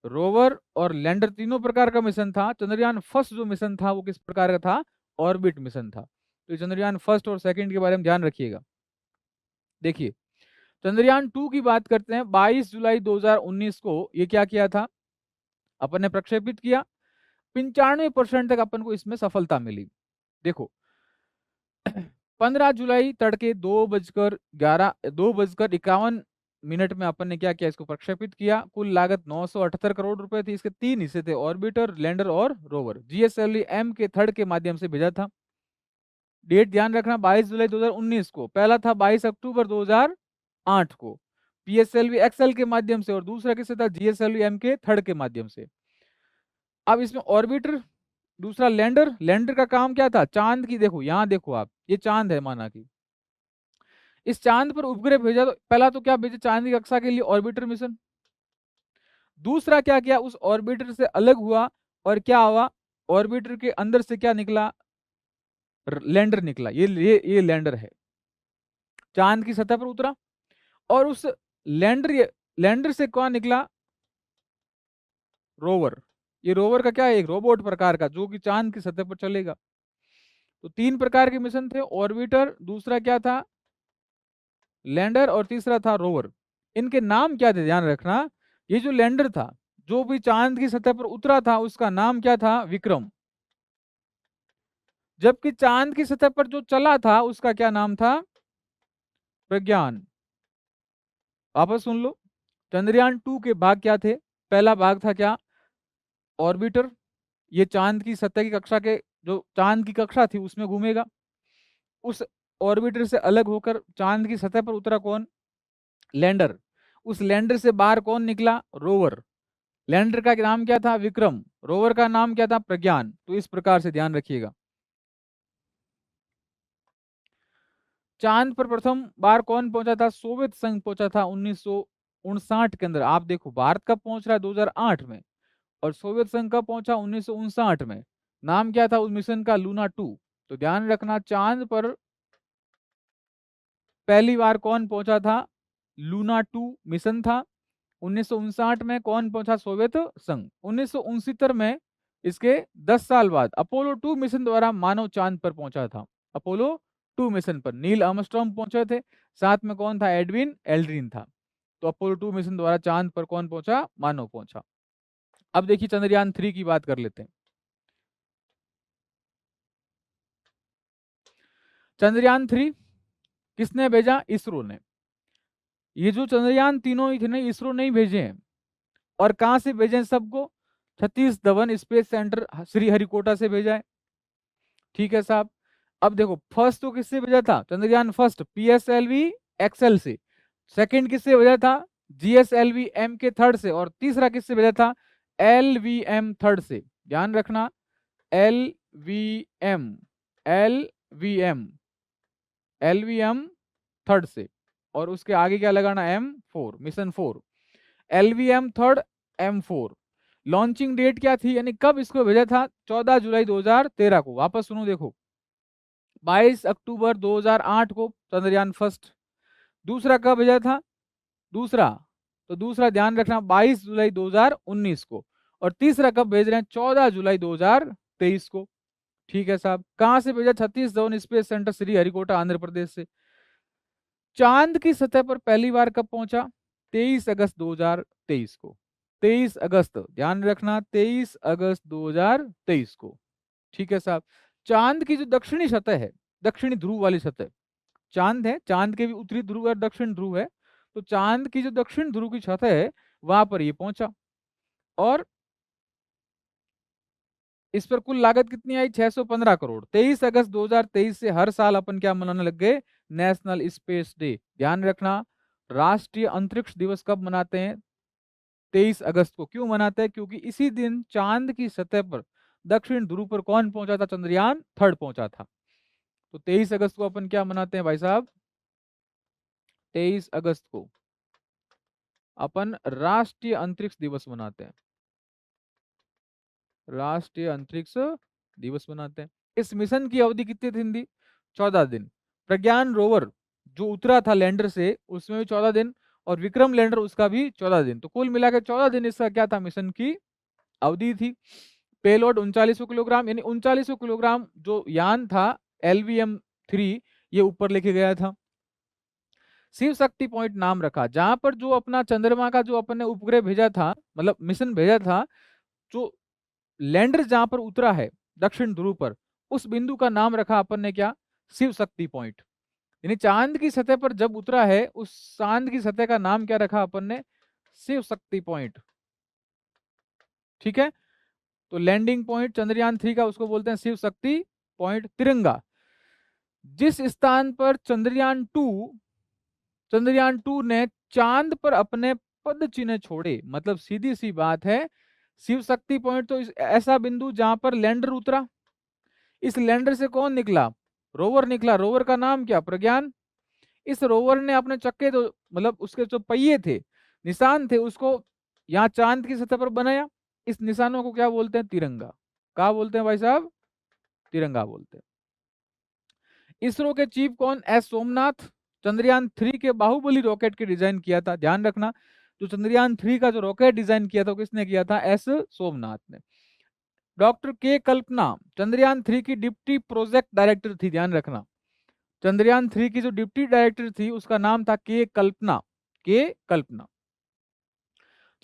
रोवर और लैंडर तीनों प्रकार का मिशन था। चंद्रयान फर्स्ट जो मिशन था वो किस प्रकार का था? ऑर्बिट मिशन था। तो चंद्रयान फर्स्ट और सेकंड के बारे में ध्यान रखिएगा। देखिए, चंद्रयान 2 की बात करते हैं। 22 जुलाई 2019 को ये क्या किया था? अपन ने प्रक्षेपित किया। 95% तक अपन को इसमें सफलता मिली। देखो, 15 जुलाई तड़के 2:51 में अपन ने क्या किया? इसको प्रक्षेपित किया। कुल लागत 978 करोड़ रुपए थी। इसके 3 हिस्से थे, ऑर्बिटर, लैंडर और रोवर। GSLV M के थर्ड के माध्यम से भेजा था। डेट ध्यान रखना, 22 जुलाई 2019 को। पहला था 22 अक्टूबर 2008 को PSLV XL के माध्यम से, और दूसरा किससे था? GSLV M के थर्ड के माध्यम से। अब इसमें ऑर्बिटर, दूसरा लैंडर। लैंडर का काम क्या था? चांद की, देखो यहां देखो आप, ये चांद है माना कि, इस चांद पर उपग्रह भेजा। तो पहला तो क्या भेजा? चांद की कक्षा के लिए ऑर्बिटर मिशन। दूसरा क्या किया? उस ऑर्बिटर से अलग हुआ और क्या हुआ? ऑर्बिटर के अंदर से क्या निकला? लैंडर निकला। ये लैंडर है, चांद की सतह पर उतरा। और उस लैंडर लैंडर से कौन निकला? रोवर। ये रोवर का क्या है, एक रोबोट प्रकार का जो कि चांद की सतह पर चलेगा। तो 3 प्रकार के मिशन थे, ऑर्बिटर, दूसरा क्या था लैंडर, और तीसरा था रोवर। इनके नाम क्या थे ध्यान रखना। ये जो लैंडर था, जो भी चांद की सतह पर उतरा था, उसका नाम क्या था, विक्रम। जबकि चांद की सतह पर जो चला था उसका क्या नाम था, प्रज्ञान। वापस सुन लो, चंद्रयान 2 के भाग क्या थे। पहला भाग था क्या, ऑर्बिटर, ये चांद की सतह की कक्षा के, जो चांद की कक्षा थी उसमें घूमेगा। उस ऑर्बिटर से अलग होकर चांद की सतह पर उतरा कौन, लैंडर। उस लैंडर से बाहर कौन निकला, रोवर। लैंडर का नाम क्या था, विक्रम। रोवर का नाम क्या था, प्रज्ञान। तो इस प्रकार से ध्यान रखिएगा। चांद पर प्रथम बार कौन पहुंचा था, सोवियत संघ पहुंचा था 1959 के अंदर। आप देखो भारत कब पहुंच रहा है, 2008 में, और सोवियत संघ कब पहुंचा, 1959 में। नाम क्या था उस मिशन का, लूना 2। तो ध्यान रखना, चांद पर पहली बार कौन पहुंचा था, लूना 2 मिशन था। 1959 में कौन पहुंचा, सोवियत संघ। 1969 में इसके 10 साल बाद अपोलो 2 मिशन द्वारा मानव चांद पर पहुंचा था। अपोलो 2 मिशन पर नील आर्मस्ट्रांग पहुंचे थे, साथ में कौन था, एडविन एल्ड्रिन था। तो अपोलो 2 मिशन द्वारा चांद पर कौन पहुंचा, मानव पहुंचा। अब देखिए चंद्रयान 3 की बात कर लेते हैं। चंद्रयान 3 किसने भेजा, इसरो ने। ये जो चंद्रयान तीनों ही थे ना, इसरो नहीं भेजे हैं। और कहां से भेजे हैं सबको, सतीश धवन स्पेस सेंटर श्री हरिकोटा से भेजा है। ठीक है साहब। अब देखो फर्स्ट तो किससे भेजा था, चंद्रयान फर्स्ट पीएसएलवी एक्सएल से। सेकंड किससे भेजा था, जीएसएलवी एम के थर्ड से। और तीसरा किससे भेजा था, एलवीएम थर्ड से। ध्यान रखना, एलवीएम, एलवीएम, एलवीएम थर्ड से। और उसके आगे क्या लगाना, M4, mission 4, LVM third, M4। Launching date क्या थी, यानी कब इसको भेजा था, 14 जुलाई 2013 को। वापस सुनो देखो, 22 अक्टूबर 2008 को चंद्रयान फर्स्ट। दूसरा कब भेजा था, दूसरा, तो दूसरा ध्यान रखना 22 जुलाई 2019 को। और तीसरा कब भेज रहे हैं, 14 जुलाई 2023 को। ठीक है साहब। कहां से भेजा, सतीश धवन स्पेस सेंटर श्री हरिकोटा आंध्र प्रदेश से। चांद की सतह पर पहली बार कब पहुंचा, 23 अगस्त 2023 को। 23 अगस्त, ध्यान रखना 23 अगस्त 2023 को। ठीक है साहब। चांद की जो दक्षिणी सतह है, दक्षिणी ध्रुव वाली सतह, चांद है, चांद के भी उत्तरी ध्रुव और दक्षिण ध्रुव है। तो चांद की जो दक्षिण ध्रुव की सतह है, वहां पर ये पहुंचा। और इस पर कुल लागत कितनी आई, 615 करोड़। 23 अगस्त 2023 से हर साल अपन क्या मनाने लग गए, नेशनल स्पेस डे। ध्यान रखना, राष्ट्रीय अंतरिक्ष दिवस कब मनाते हैं, 23 अगस्त को। क्यों मनाते हैं, क्योंकि इसी दिन चांद की सतह पर दक्षिण ध्रुव पर कौन पहुंचा था, चंद्रयान थर्ड पहुंचा था। तो 23 अगस्त को अपन क्या मनाते हैं भाई साहब, 23 अगस्त को अपन राष्ट्रीय अंतरिक्ष दिवस मनाते हैं, राष्ट्रीय अंतरिक्ष दिवस मनाते हैं। इस मिशन की अवधि कितनी दिन थी, 14 दिन। प्रज्ञान रोवर जो उतरा था लैंडर से, उसमें भी 14 दिन, और विक्रम लैंडर उसका भी 14 दिन। तो कुल मिलाकर 14 दिन इसका क्या था, मिशन की अवधि थी। पेलोड 3900 किलोग्राम, यानी 3900 किलोग्राम जो यान था LVM-3, ये ऊपर लेके गया था। शिव शक्ति पॉइंट नाम रखा, जहां पर जो अपना चंद्रमा का जो अपन ने उपग्रह भेजा था, मतलब मिशन भेजा था, जो लैंडर जहां पर उतरा है दक्षिण ध्रुव पर, उस बिंदु का नाम रखा अपन ने क्या, शिव शक्ति पॉइंट। यानी चांद की सतह पर जब उतरा है, उस चांद की सतह का नाम क्या रखा अपन ने, शिव शक्ति पॉइंट। ठीक है। तो लैंडिंग पॉइंट चंद्रयान 3 का उसको बोलते हैं शिव शक्ति पॉइंट, तिरंगा। जिस स्थान पर चंद्रयान 2 ने चांद पर अपने पद चिन्ह छोड़े, मतलब सीधी सी बात है, शिव शक्ति पॉइंट तो ऐसा बिंदु जहां पर लैंडर उतरा। इस लैंडर से कौन निकला, रोवर निकला। रोवर का नाम क्या, प्रज्ञान। इस रोवर ने अपने चक्के, तो मतलब उसके जो पहिए थे, निशान थे, उसको यहाँ चांद की सतह पर बनाया। इस निशानों को क्या बोलते हैं, तिरंगा। क्या बोलते हैं भाई साहब, तिरंगा बोलते हैं। इसरो के चीफ कौन, S सोमनाथ। चंद्रयान 3 के बाहुबली रॉकेट की डिजाइन किया था, ध्यान रखना। जो चंद्रयान 3 का जो रॉकेट डिजाइन किया था, किसने किया था? एस सोमनाथ ने। डॉक्टर के कल्पना चंद्रयान 3 की डिप्टी प्रोजेक्ट डायरेक्टर थी, ध्यान रखना। चंद्रयान 3 की जो डिप्टी डायरेक्टर थी उसका नाम था के कल्पना। के कल्पना।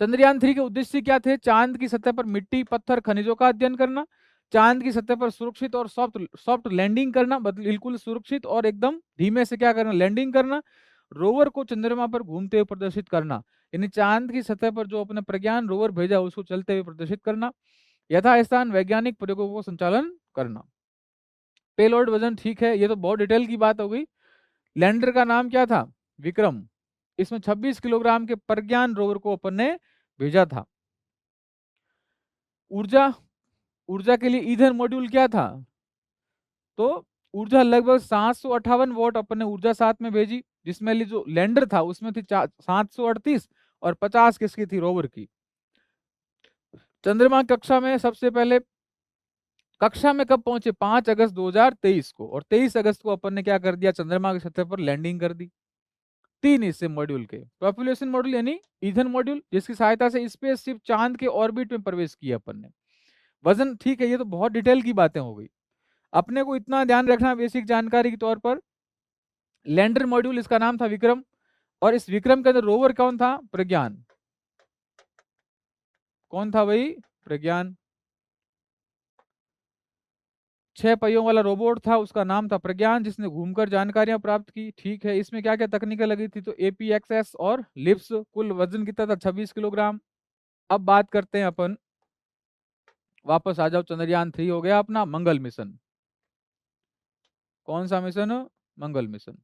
चंद्रयान 3 के उद्देश्य क्या थे? चांद की सतह पर मिट्टी, पत्थर, खनिजों का अध्ययन करना, चांद की सतह पर सुरक्षित और सॉफ्ट सॉफ्ट लैंडिंग करना, बिल्कुल सुरक्षित और एकदम धीमे से क्या करना? लैंडिंग करना। रोवर को चंद्रमा पर घूमते हुए प्रदर्शित करना, यानी चांद की सतह पर जो अपने प्रज्ञान रोवर भेजा उसको चलते हुए प्रदर्शित करना। यथास्थान वैज्ञानिक प्रयोगों को संचालन करना। पेलोड वजन ठीक है, ये तो बहुत डिटेल की बात हो गई। लैंडर का नाम क्या था? विक्रम। इसमें 26 किलोग्राम के प्रज्ञान रोवर को अपन ने भेजा था। ऊर्जा, ऊर्जा के लिए ईंधन मॉड्यूल क्या था? तो ऊर्जा लगभग 758 वॉट अपन ने ऊर्जा साथ में भेजी, जिसमें जो लैंडर था उसमें थी 738 और 50 किसकी थी? रोवर की। चंद्रमा कक्षा में सबसे पहले कक्षा में कब पहुंचे? 5 अगस्त 2023 को, और 23 अगस्त को अपन ने क्या कर दिया? चंद्रमा की सतह पर लैंडिंग कर दी। 3 हिस्से मॉड्यूल के। पॉपुलेशन मॉड्यूल यानी ईंधन मॉड्यूल, जिसकी सहायता से स्पेसशिप चांद के ऑर्बिट में प्रवेश किया अपन ने। वजन ठीक है, ये तो बहुत डिटेल की बातें हो गई। अपने को इतना ध्यान रखना बेसिक जानकारी के तौर पर, लैंडर मॉड्यूल इसका नाम था विक्रम, और इस विक्रम के अंदर रोवर कौन था? प्रज्ञान। कौन था भाई? प्रज्ञान। 6 पहियों वाला रोबोट था, उसका नाम था प्रज्ञान, जिसने घूमकर जानकारियां प्राप्त की। ठीक है, इसमें क्या क्या तकनीकें लगी थी? तो एपीएक्सएस और लिप्स। कुल वजन कितना था? 26 किलोग्राम। अब बात करते हैं अपन, वापस आ जाओ, चंद्रयान 3 हो गया अपना। मंगल मिशन, कौन सा मिशन? मंगल मिशन।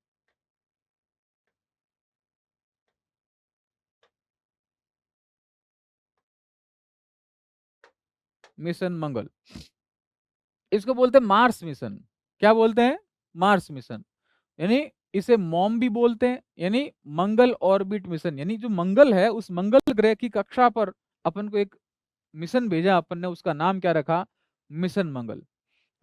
मिशन मंगल, इसको बोलते हैं मार्स मिशन। क्या बोलते हैं? मार्स मिशन, यानी इसे मॉम भी बोलते हैं, यानी मंगल ऑर्बिट मिशन। यानी जो मंगल है, उस मंगल ग्रह की कक्षा पर अपन को एक मिशन भेजा अपन ने, उसका नाम क्या रखा? मिशन मंगल।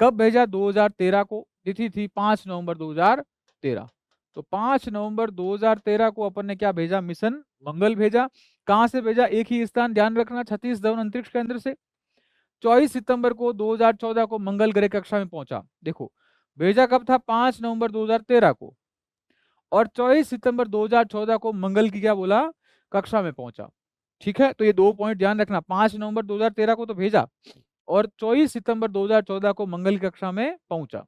कब भेजा? 2013 को। तिथि थी 5 नवंबर 2013। तो 5 नवंबर 2013 को अपन ने क्या भेजा? मिशन मंगल भेजा। कहां से भेजा? एक ही स्थान, ध्यान रखना, सतीश धवन अंतरिक्ष केंद्र से। 24 सितंबर को 2014 को मंगल ग्रह कक्षा में पहुंचा। देखो, भेजा कब था? 5 नवंबर 2013 को, और 24 सितंबर 2014 को मंगल की क्या बोला? कक्षा में पहुंचा। ठीक है, तो ये 2 पॉइंट ध्यान रखना। 5 नवंबर 2013 को तो भेजा, और 24 सितंबर 2014 को मंगल की कक्षा में पहुंचा।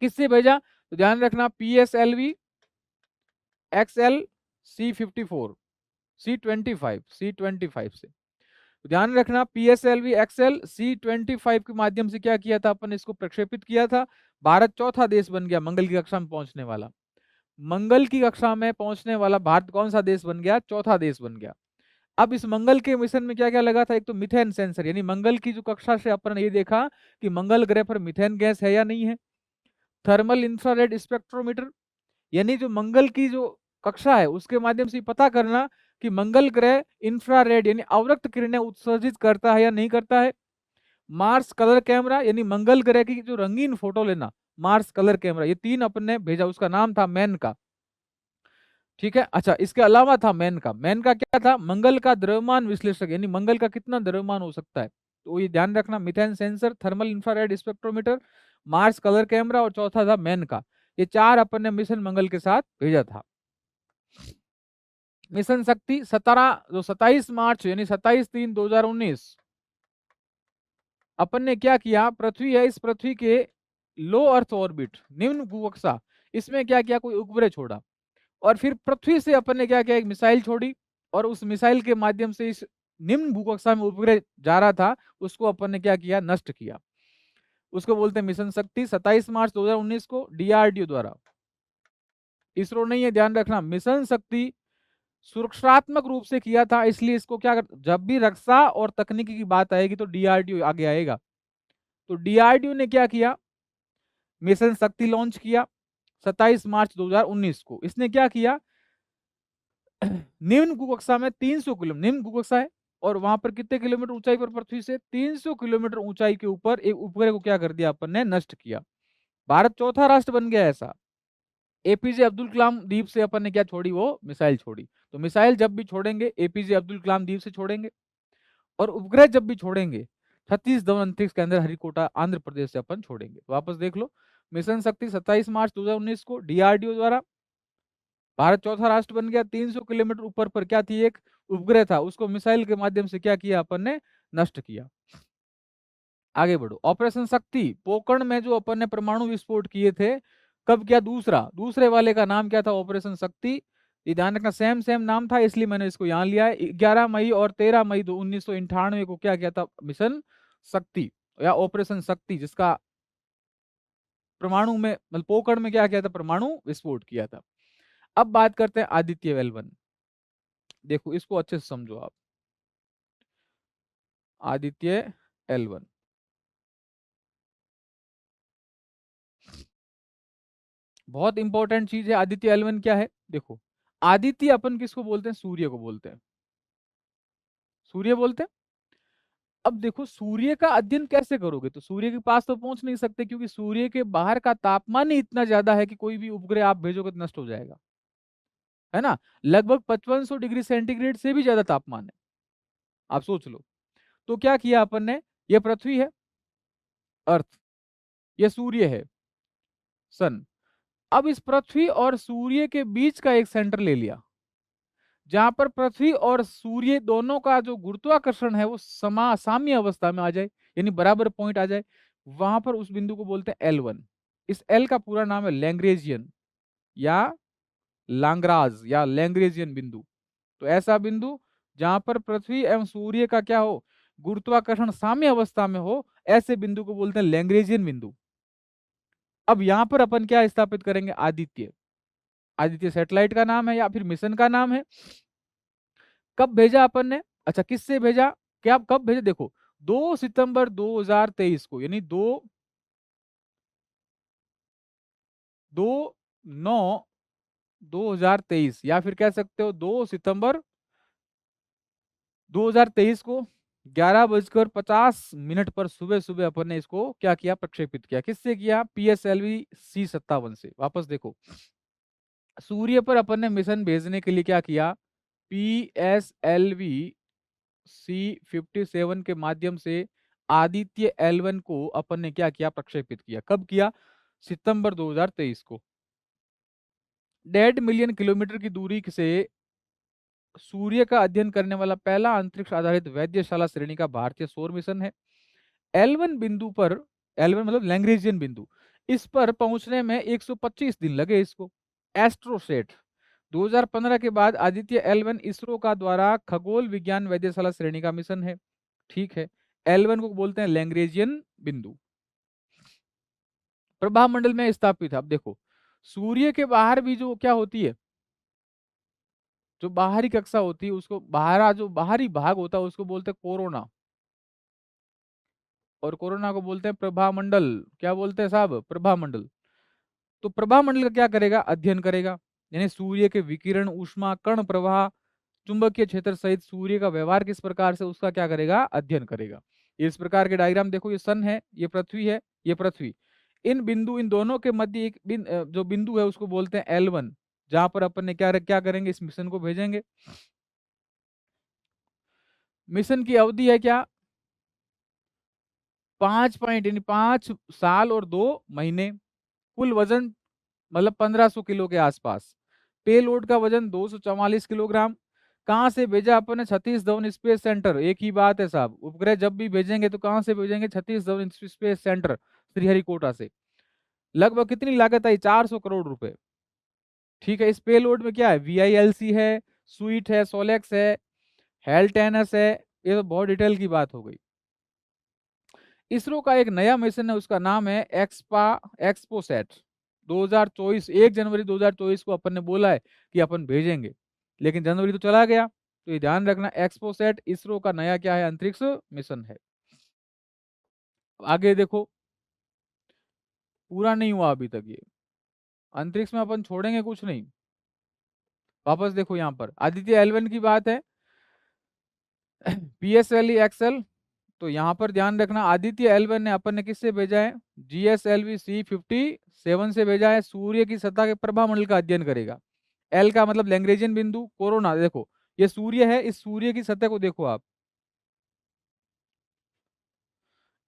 किससे भेजा? तो ध्यान रखना, PSLV XL C54 C25 से। तो ध्यान रखना, PSLV XL C25 के माध्यम से क्या किया था अपन? इसको प्रक्षेपित किया था। भारत चौथा देश बन गया मंगल की कक्षा में पहुंचने वाला। मंगल की कक्षा में पहुंचने वाला भारत कौन सा देश बन गया? चौथा देश बन गया। अब इस मंगल के मिशन में क्या क्या लगा था? एक तो मिथेन सेंसर, यानी मंगल की जो कक्षा से अपन ने ये देखा कि मंगल ग्रह पर मिथेन गैस है या नहीं है। थर्मल इंफ्रारेड स्पेक्ट्रोमीटर, यानी जो मंगल की जो कक्षा है उसके माध्यम से पता करना कि मंगल ग्रह इंफ्रारेड यानी अवरक्त किरणें उत्सर्जित करता है या नहीं करता है। मार्स कलर कैमरा, यानी मंगल ग्रह की जो रंगीन फोटो लेना, मार्स कलर कैमरा। ये 3 अपन ने भेजा, उसका नाम था मैन का। ठीक है, अच्छा, इसके अलावा था मैन का। मैन का क्या था? मंगल का द्रव्यमान विश्लेषक, यानी मंगल का कितना द्रव्यमान हो सकता है। तो ये ध्यान रखना, methane sensor, thermal infrared spectrometer, Mars colour camera, और चौथा था मैन का। ये 4 अपन ने मिशन मंगल के साथ भेजा था। मिशन शक्ति 27 मार्च यानी 27/3/2019 अपन ने क्या किया? पृथ्वी है, इस पृथ्वी के लो अर्थ ऑर्बिट, निम्न भूकक्षा, इसमें क्या किया? कोई उपग्रह छोड़ा, और फिर पृथ्वी से अपन ने क्या किया? एक मिसाइल छोड़ी, और उस मिसाइल के माध्यम से इस निम्न भूकक्षा में उपग्रह जा रहा था, उसको अपन ने क्या किया? नष्ट किया। उसको बोलते हैं मिशन शक्ति। 27 मार्च 2019 को DRDO द्वारा, इसरो नहीं है, ध्यान रखना। मिशन शक्ति सुरक्षात्मक रूप से किया था, इसलिए इसको क्या जब भी रक्षा और तकनीकी की बात आएगी तो DRDO आगे आएगा। तो DRDO ने क्या किया? मिशन शक्ति लॉन्च किया 27 मार्च 2019 को। इसने क्या किया? निम्न भूकक्षा में 300 किलोमीटर, निम्न भूकक्षा है, और वहां पर कितने किलोमीटर ऊंचाई पर? पृथ्वी से 300 किलोमीटर ऊंचाई के ऊपर एक उपग्रह को क्या कर दिया अपन ने? नष्ट किया। भारत चौथा राष्ट्र बन गया ऐसा। एपीजे अब्दुल कलाम द्वीप से अपन ने क्या छोड़ी, वो मिसाइल छोड़ी। तो मिसाइल जब भी छोड़ेंगे एपीजे अब्दुल कलाम द्वीप से छोड़ेंगे, और उपग्रह जब भी छोड़ेंगे छत्तीस धवन अंतरिक्ष के अंदर हरिकोटा आंध्र प्रदेश से अपन छोड़ेंगे। तो वापस देख लो, मिशन शक्ति 27 मार्च 2019 को डीआरडीओ द्वारा, भारत चौथा राष्ट्र बन गया। 300 किलोमीटर ऊपर पर क्या थी, एक उपग्रह था, उसको मिसाइल के माध्यम से क्या किया अपन ने, नष्ट किया। आगे बढ़ो, ऑपरेशन शक्ति पोकरण में जो अपन ने परमाणु विस्फोट किए थे, कब किया, दूसरे वाले का नाम क्या था, ऑपरेशन शक्ति। ये ध्यान रखना, सेम सेम नाम था, इसलिए मैंने इसको यहाँ लिया है। 11 मई और 13 मई 1998 को क्या किया था, मिशन शक्ति या ऑपरेशन शक्ति, जिसका परमाणु में मतलब पोकरण में क्या किया था, परमाणु विस्फोट किया था। अब बात करते हैं आदित्य L1। देखो इसको अच्छे से समझो आप, आदित्य L1 बहुत इंपॉर्टेंट चीज है। आदित्य L1 क्या है, देखो आदित्य अपन किसको बोलते हैं, सूर्य को बोलते हैं, सूर्य बोलते हैं। अब देखो सूर्य का अध्ययन कैसे करोगे, तो सूर्य के पास तो पहुंच नहीं सकते, क्योंकि सूर्य के बाहर का तापमान ही इतना ज्यादा है कि कोई भी उपग्रह आप भेजोगे तो नष्ट हो जाएगा, है ना। लगभग 5500 डिग्री सेंटीग्रेड से भी ज्यादा तापमान है, आप सोच लो। तो क्या किया अपन ने, ये पृथ्वी है, अर्थ, ये सूर्य है, सन। अब इस पृथ्वी और सूर्य के बीच का एक सेंटर ले लिया, जहां पर पृथ्वी और सूर्य दोनों का जो गुरुत्वाकर्षण है वो साम्य अवस्था में आ जाए, यानी बराबर पॉइंट आ जाए, वहां पर उस बिंदु को बोलते हैं L1। इस L का पूरा नाम है लैंग्रेजियन या लांग्राज या लैंग्रेजियन बिंदु। तो ऐसा बिंदु जहां पर पृथ्वी एवं सूर्य का क्या हो, गुरुत्वाकर्षण साम्य अवस्था में हो, ऐसे बिंदु को बोलते हैं लैंग्रेजियन बिंदु। अब यहां पर अपन क्या स्थापित करेंगे, आदित्य। आदित्य सैटेलाइट का नाम है या फिर मिशन का नाम है। कब भेजा अपन ने, अच्छा किससे भेजा, क्या कब भेजा, देखो 2 सितंबर 2023 को, यानी 2/9/2023, या फिर कह सकते हो 2 सितंबर 2023 को 11:50 पर सुबह सुबह अपन ने इसको क्या किया, प्रक्षेपित किया। किससे किया, PSLV-C57 से। वापस देखो, सूर्य पर अपन ने मिशन भेजने के लिए क्या किया, PSLV-C57 के माध्यम से आदित्य L1 को अपन ने क्या किया, प्रक्षेपित किया। कब किया, सितंबर 2023 को। 1.5 मिलियन किलोमीटर की दूरी से सूर्य का अध्ययन करने वाला पहला अंतरिक्ष आधारित वैद्यशाला श्रेणी का भारतीय सौर मिशन है। L1 बिंदु पर, L1 मतलब लैंग्रेजियन बिंदु, इस पर पहुंचने में 125 दिन लगे इसको। एस्ट्रोसेट 2015 के बाद आदित्य L1 इसरो का द्वारा खगोल विज्ञान वैद्यशाला श्रेणी का मिशन है, ठीक है। L1 को बोलते हैं लैंग्रेजियन बिंदु। प्रभा मंडल में स्थापित है। अब देखो सूर्य के बाहर भी जो क्या होती है, जो बाहरी कक्षा होती है, उसको बाहरा जो बाहरी भाग होता है उसको बोलते हैं कोरोना, और कोरोना को बोलते हैं प्रभा मंडल। क्या बोलते हैं साहब, प्रभा मंडल। तो प्रभा मंडल का क्या करेगा, अध्ययन करेगा, यानी सूर्य के विकिरण, ऊष्मा, कण प्रवाह, चुंबकीय क्षेत्र सहित सूर्य का व्यवहार किस प्रकार से, उसका क्या करेगा, अध्ययन करेगा। इस प्रकार के डायग्राम देखो, ये सन है, ये पृथ्वी है, ये पृथ्वी। इन दोनों के मध्य एक जो बिंदु है उसको बोलते हैं L1, जहां पर अपन ने क्या करेंगे, इस मिशन को भेजेंगे। मिशन की अवधि है क्या, 5 यानी 5 साल और 2 महीने। कुल वजन मतलब 1500 किलो के आसपास। पेलोड का वजन 244 किलोग्राम। कहाँ से भेजा अपन ने, सतीश धवन स्पेस सेंटर। एक ही बात है साहब, उपग्रह जब भी भेजेंगे तो कहाँ से भेजेंगे, सतीश धवन स्पेस सेंटर श्रीहरिकोटा से। लगभग कितनी लागत आई, 400 करोड़ रुपए, ठीक है। इस पेलोड में क्या है, VILC है, स्वीट है, सोलेक्स है, हेल्टेनस है। ये तो बहुत डिटेल की बात हो गई। इसरो का एक नया मिशन है, उसका नाम है एक्सपोसैट 2024। 1 जनवरी 2024 को अपन ने बोला है कि अपन भेजेंगे, लेकिन जनवरी तो चला गया। तो ये ध्यान रखना, एक्सपोसैट इसरो का नया क्या है, अंतरिक्ष मिशन है। आगे देखो, पूरा नहीं हुआ अभी तक ये, अंतरिक्ष में अपन छोड़ेंगे कुछ नहीं। वापस देखो, यहाँ पर आदित्य L1 की बात है, PSLV XL। तो यहाँ पर ध्यान रखना, आदित्य L1 ने अपन ने किससे भेजा है, GSLV-C57 7 से भेजा है, सूर्य की सतह के प्रभामंडल का अध्ययन करेगा। एल का मतलब लैग्रेंजियन बिंदु। कोरोना, देखो ये सूर्य है, इस सूर्य की सतह को देखो आप,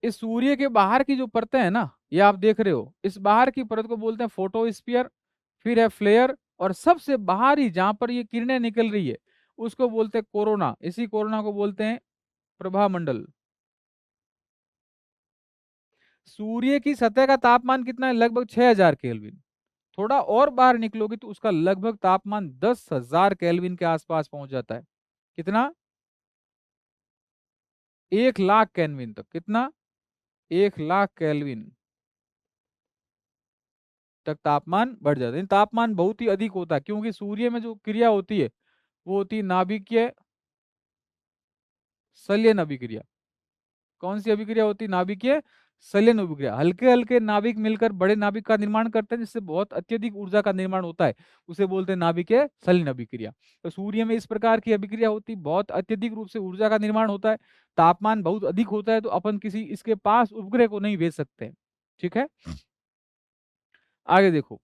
इस सूर्य के बाहर की जो परतें है ना, ये आप देख रहे हो, इस बाहर की परत को बोलते हैं फोटोस्फीयर, फिर है फ्लेयर, और सबसे बाहरी जहां पर ये किरणें निकल रही है उसको बोलते हैं कोरोना। इसी कोरोना को बोलते हैं प्रभामंडल। सूर्य की सतह का तापमान कितना है? लगभग 6000 केल्विन। थोड़ा और बाहर निकलोगे तो उसका लगभग तापमान 10,000 केल्विन के आसपास पहुंच जाता है। कितना? 1,00,000 केल्विन तक। कितना? 1,00,000 केल्विन तक तापमान बढ़ जाता है। तापमान बहुत ही अधिक होता है क्योंकि सूर्य में जो क्रिया होती है वो होती है नाभिकीय संलयन अभिक्रिया। कौन सी अभिक्रिया होती है? नाभिकीय संलयन अभिक्रिया। हल्के हल्के नाभिक मिलकर बड़े नाभिक का निर्माण करते हैं जिससे बहुत अत्यधिक ऊर्जा का निर्माण होता है, उसे बोलते हैं नाभिकीय संलयन अभिक्रिया। तो सूर्य में इस प्रकार की अभिक्रिया होती है, बहुत अत्यधिक रूप से ऊर्जा का निर्माण होता है, तापमान बहुत अधिक होता है, तो अपन किसी इसके पास उपग्रह को नहीं भेज सकते हैं। ठीक है, आगे देखो।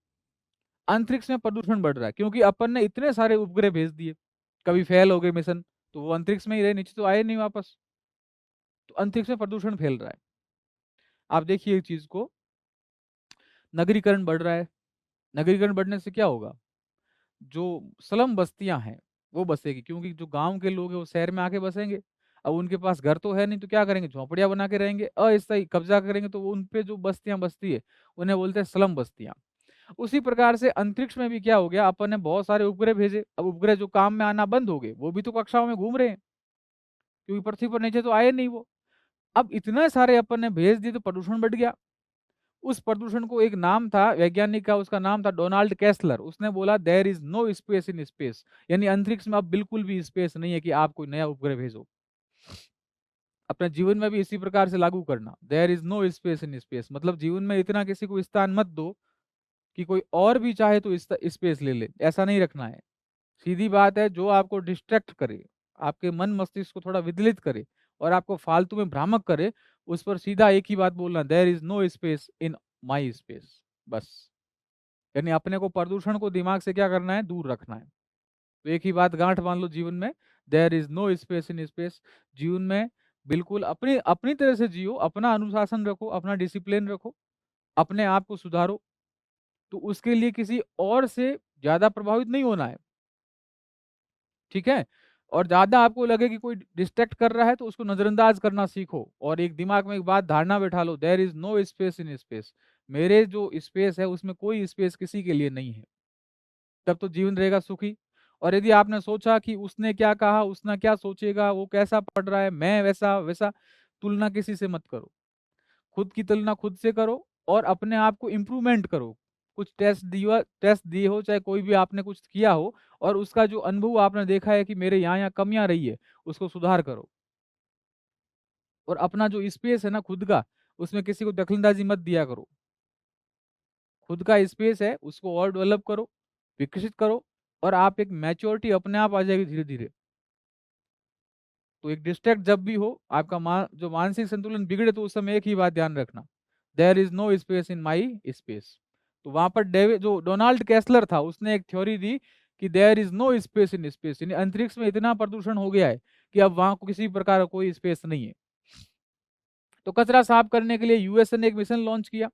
अंतरिक्ष में प्रदूषण बढ़ रहा है क्योंकि अपन ने इतने सारे उपग्रह भेज दिए, कभी फेल हो गए मिशन, तो वो अंतरिक्ष में ही रहे, नीचे तो आए नहीं वापस। तो अंतरिक्ष में प्रदूषण फैल रहा है। आप देखिए एक चीज को, नगरीकरण बढ़ रहा है। नगरीकरण बढ़ने से क्या होगा? जो स्लम बस्तियां हैं वो बसेगी, क्योंकि जो गांव के लोग हैं वो शहर में आके बसेंगे। अब उनके पास घर तो है नहीं, तो क्या करेंगे? झोपड़ियां बना के रहेंगे, अस्थायी कब्जा करेंगे, तो वो उन पे जो बस्तियां बसती है उन्हें बोलते हैं स्लम बस्तियां। उसी प्रकार से अंतरिक्ष में भी क्या हो गया, अपन ने बहुत सारे उपग्रह भेजे, अब उपग्रह जो काम में आना बंद हो गए वो भी तो कक्षाओं में घूम रहे हैं, क्योंकि पृथ्वी पर नीचे तो आए नहीं वो। अब इतने सारे अपन ने भेज दिए तो प्रदूषण बढ़ गया। उस प्रदूषण को एक नाम था वैज्ञानिक का, उसका नाम था डोनाल्ड कैसलर। उसने बोला there is no space in space, यानी अंतरिक्ष में अब बिल्कुल भी स्पेस नहीं है कि आप कोई नया उपग्रह भेजो। अपने जीवन में भी इसी प्रकार से लागू करना, there is no space in space, मतलब जीवन में इतना किसी को स्थान मत दो कि कोई और भी चाहे तो स्पेस ले ले, ऐसा नहीं रखना है। सीधी बात है, जो आपको डिस्ट्रैक्ट करे, आपके मन मस्तिष्क को थोड़ा विदलित करे और आपको फालतू में भ्रामक करे, उस पर सीधा एक ही बात बोलना, there is no space in my space, बस। यानी अपने को प्रदूषण को दिमाग से क्या करना है? दूर रखना है। तो एक ही बात गांठ बांध लो जीवन में, there is no space in space. जीवन में बिल्कुल अपनी अपनी तरह से जियो, अपना अनुशासन रखो, अपना डिसिप्लिन रखो, अपने आप को सुधारो। तो उसके लिए किसी और से ज्यादा प्रभावित नहीं होना है। ठीक है, और ज्यादा आपको लगे कि कोई डिस्ट्रैक्ट कर रहा है तो उसको नजरअंदाज करना सीखो, और एक दिमाग में एक बात धारणा बैठा लो, there is no space in space. मेरे जो स्पेस है उसमें कोई स्पेस किसी के लिए नहीं है। तब तो जीवन रहेगा सुखी। और यदि आपने सोचा कि उसने क्या कहा, उसने क्या सोचेगा, वो कैसा पढ़ रहा है, मैं वैसा वैसा, तुलना किसी से मत करो। खुद की तुलना खुद से करो और अपने आप को इम्प्रूवमेंट करो। कुछ टेस्ट दिए हो, चाहे कोई भी आपने कुछ किया हो, और उसका जो अनुभव आपने देखा है कि मेरे यहाँ यहाँ कमियां रही है, उसको सुधार करो। और अपना जो स्पेस है ना खुद का, उसमें किसी को दखलंदाजी मत दिया करो। खुद का स्पेस है उसको और डेवलप करो, विकसित करो, और आप एक मैच्योरिटी अपने आप आ जाएगी धीरे धीरे। तो एक डिस्ट्रैक्ट जब भी हो, आपका जो मानसिक संतुलन बिगड़े, तो उस समय एक ही बात ध्यान रखना, there is no space in my space. तो वहां पर डेविड जो डोनाल्ड कैसलर था उसने एक थ्योरी दी कि there is no space in space, यानी अंतरिक्ष में इतना प्रदूषण हो गया है कि अब वहां को किसी प्रकार का कोई स्पेस नहीं है। तो कचरा साफ करने के लिए यूएसए ने एक मिशन लॉन्च किया।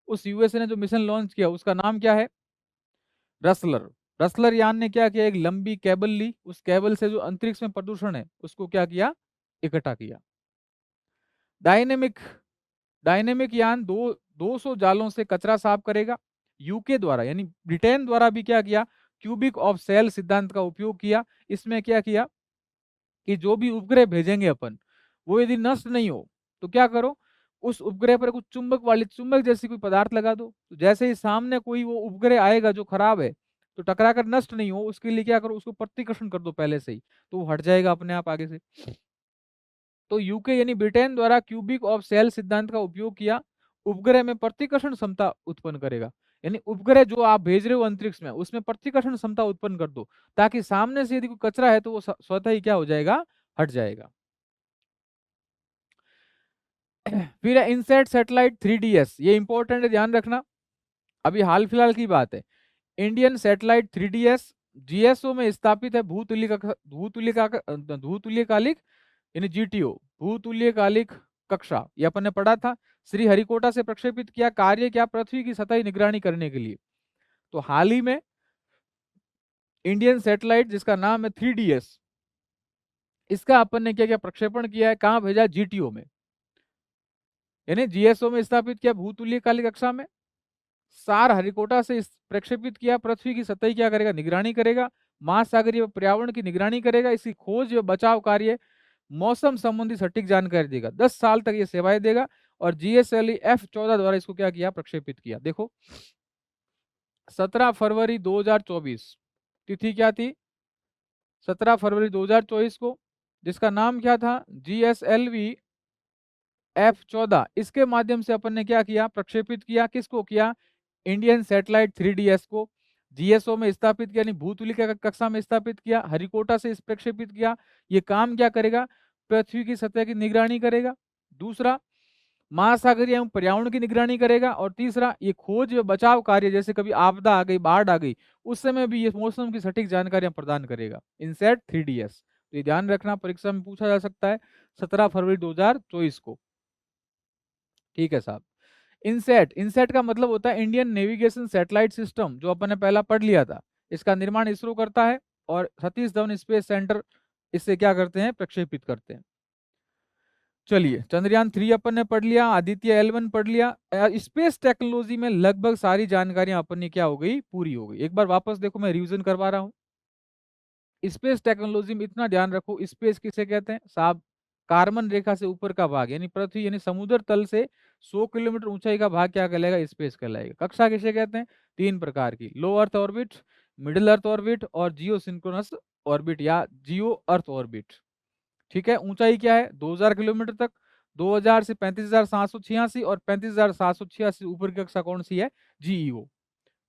उस यूएसए ने जो मिशन लॉन्च किया उसका नाम क्या है? रसलर। रसलर यान ने क्या किया, एक लंबी केबल ली, उस केबल से जो अंतरिक्ष में प्रदूषण है उसको क्या किया? इकट्ठा किया। डायनेमिक डायनेमिक यान 200 जालों से कचरा साफ करेगा। यूके द्वारा यानी ब्रिटेन द्वारा भी क्या किया? क्यूबिक ऑफ सेल सिद्धांत का उपयोग किया। इसमें क्या किया कि जो भी उपग्रह भेजेंगे अपन, वो यदि नष्ट नहीं हो तो क्या करो, उस उपग्रह पर कुछ चुंबक वाली चुंबक जैसी कोई पदार्थ लगा दो। तो जैसे ही सामने कोई वो उपग्रह आएगा जो खराब है, तो टकरा कर नष्ट नहीं हो उसके लिए क्या करो, उसको प्रतिकर्षण कर दो पहले से ही, तो वो हट जाएगा अपने आप आगे से। तो यूके यानी ब्रिटेन द्वारा क्यूबिक ऑफ सेल सिद्धांत का उपयोग किया, उपग्रह में प्रतिकर्षण क्षमता उत्पन्न करेगा। यानी उपग्रह जो आप भेज रहे हो अंतरिक्ष में, उसमें प्रतिकर्षण क्षमता उत्पन्न कर दो, ताकि सामने से यदि कोई कचरा है तो वो स्वतः ही क्या हो जाएगा? हट जाएगा। फिर है इनसेट सैटेलाइट 3DS, ये इंपॉर्टेंट है, ध्यान रखना। अभी हाल फिलहाल की बात है, इंडियन सैटेलाइट 3DS जीएसओ में स्थापित है। भूतुल्यकालिक यानी जीटीओ, भूतुल्यकालिक कक्षा, ये अपन ने पढ़ा था। श्री हरिकोटा से प्रक्षेपित किया। कार्य क्या? पृथ्वी की सतही निगरानी करने के लिए। तो हाल ही में इंडियन सैटेलाइट जिसका नाम है 3DS, इसका अपन ने क्या क्या प्रक्षेपण किया है, कहां भेजा? जीटीओ में, यानी जीएसओ में स्थापित किया, भूतुल्यकालिक कक्षा में। सार हरिकोटा से प्रक्षेपित किया। पृथ्वी की सतही क्या करेगा? निगरानी करेगा। महासागरीय व पर्यावरण की निगरानी करेगा। इसकी खोज व बचाव कार्य, मौसम संबंधी सटीक जानकारी देगा। 10 साल तक ये सेवाएं देगा। और जीएसएलवी F14 द्वारा इसको क्या किया? प्रक्षेपित किया। देखो 17 फरवरी 2024 तिथि क्या थी? 17 फरवरी 2024 को, जिसका नाम क्या था? GSLV F14। इसके माध्यम से अपन ने क्या किया? प्रक्षेपित किया। किसको किया? इंडियन सैटेलाइट 3DS को जीएसओ में स्थापित किया, यानी भूतुल्य कक्षा में स्थापित किया। हरिकोटा से इस प्रक्षेपित किया। ये काम क्या करेगा? पृथ्वी की सतह की निगरानी करेगा। दूसरा, महासागरीय एवं पर्यावरण की निगरानी करेगा। और तीसरा, ये खोज व बचाव कार्य, जैसे कभी आपदा आ गई, बाढ़ आ गई, उस समय भी ये मौसम की सटीक जानकारियां प्रदान करेगा। इनसैट 3DS, तो ये ध्यान रखना, परीक्षा में पूछा जा सकता है 17 फरवरी 2024 को। ठीक है साहब। इनसेट, इनसेट का मतलब होता है इंडियन नेविगेशन सैटेलाइट सिस्टम, जो अपन ने पहला पढ़ लिया था। इसका निर्माण इसरो करता है और सतीश धवन स्पेस सेंटर इससे क्या करते हैं? प्रक्षेपित करते हैं। चलिए, चंद्रयान 3 अपन ने पढ़ लिया, आदित्य L1 पढ़ लिया। स्पेस टेक्नोलॉजी में लगभग सारी जानकारियां अपन ने क्या हो गई? पूरी हो गई। एक बार वापस देखो, मैं रिवीजन करवा रहा हूँ। स्पेस टेक्नोलॉजी में इतना ध्यान रखो, स्पेस किसे कहते हैं साहब? कार्बन रेखा से ऊपर का भाग, यानी पृथ्वी यानी समुद्र तल से 100 किलोमीटर ऊंचाई का भाग क्या कहलाएगा? स्पेस कहलाएगा। कक्षा किसे कहते हैं? 3 प्रकार की, low earth orbit, middle earth orbit और जियो सिंक्रोनस ऑर्बिट या जियो अर्थ ऑर्बिट। ठीक है। ऊंचाई क्या है? 2000 किलोमीटर तक। 2000 से 35,786 और 35,786 ऊपर की कक्षा कौन सी है? जीईओ।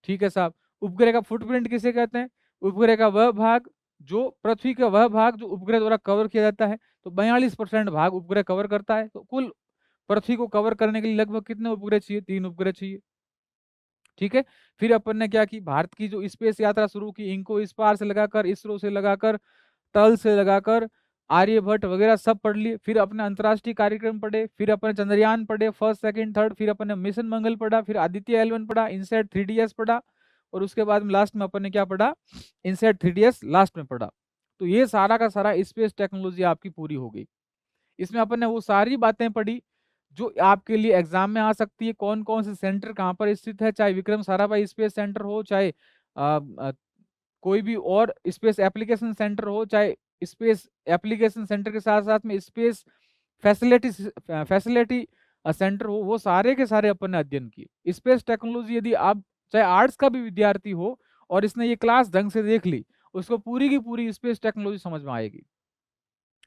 ठीक है साहब। उपग्रह का फुटप्रिंट किसे कहते हैं? उपग्रह का वह भाग जो पृथ्वी का वह भाग जो उपग्रह द्वारा कवर किया जाता है। तो 42% भाग उपग्रह कवर करता है। तो कुल पृथ्वी को कवर करने के लिए लगभग कितने उपग्रह चाहिए? 3 उपग्रह चाहिए। ठीक है। फिर अपन ने क्या की? भारत की जो स्पेस यात्रा शुरू की, इनको स्पार से लगाकर, इसरो से लगाकर, तल से लगाकर, आर्यभट्ट वगैरह सब पढ़ लिए। फिर अपने अंतरराष्ट्रीय कार्यक्रम पढ़े। फिर अपने चंद्रयान पढ़े, फर्स्ट सेकंड थर्ड। फिर अपन ने मिशन मंगल पढ़ा। फिर आदित्य L1 पढ़ा, इनसेट 3DS पढ़ा। और उसके बाद में लास्ट में अपन ने क्या पढ़ा? इनसेट 3DS लास्ट में पढ़ा। तो ये सारा का सारा स्पेस टेक्नोलॉजी आपकी पूरी हो गई। इसमें अपन ने वो सारी बातें पढ़ी जो आपके लिए एग्जाम में आ सकती है। कौन कौन से सेंटर कहाँ पर स्थित है, चाहे विक्रम साराभाई स्पेस सेंटर हो, चाहे कोई भी और स्पेस एप्लीकेशन सेंटर हो, चाहे स्पेस एप्लीकेशन सेंटर के साथ साथ में स्पेस फैसिलिटी फैसिलिटी सेंटर हो, वो सारे के सारे अपन ने अध्ययन किए। स्पेस टेक्नोलॉजी यदि आप चाहे आर्ट्स का भी विद्यार्थी हो और इसने ये क्लास ढंग से देख ली, उसको पूरी की पूरी स्पेस टेक्नोलॉजी समझ में आएगी।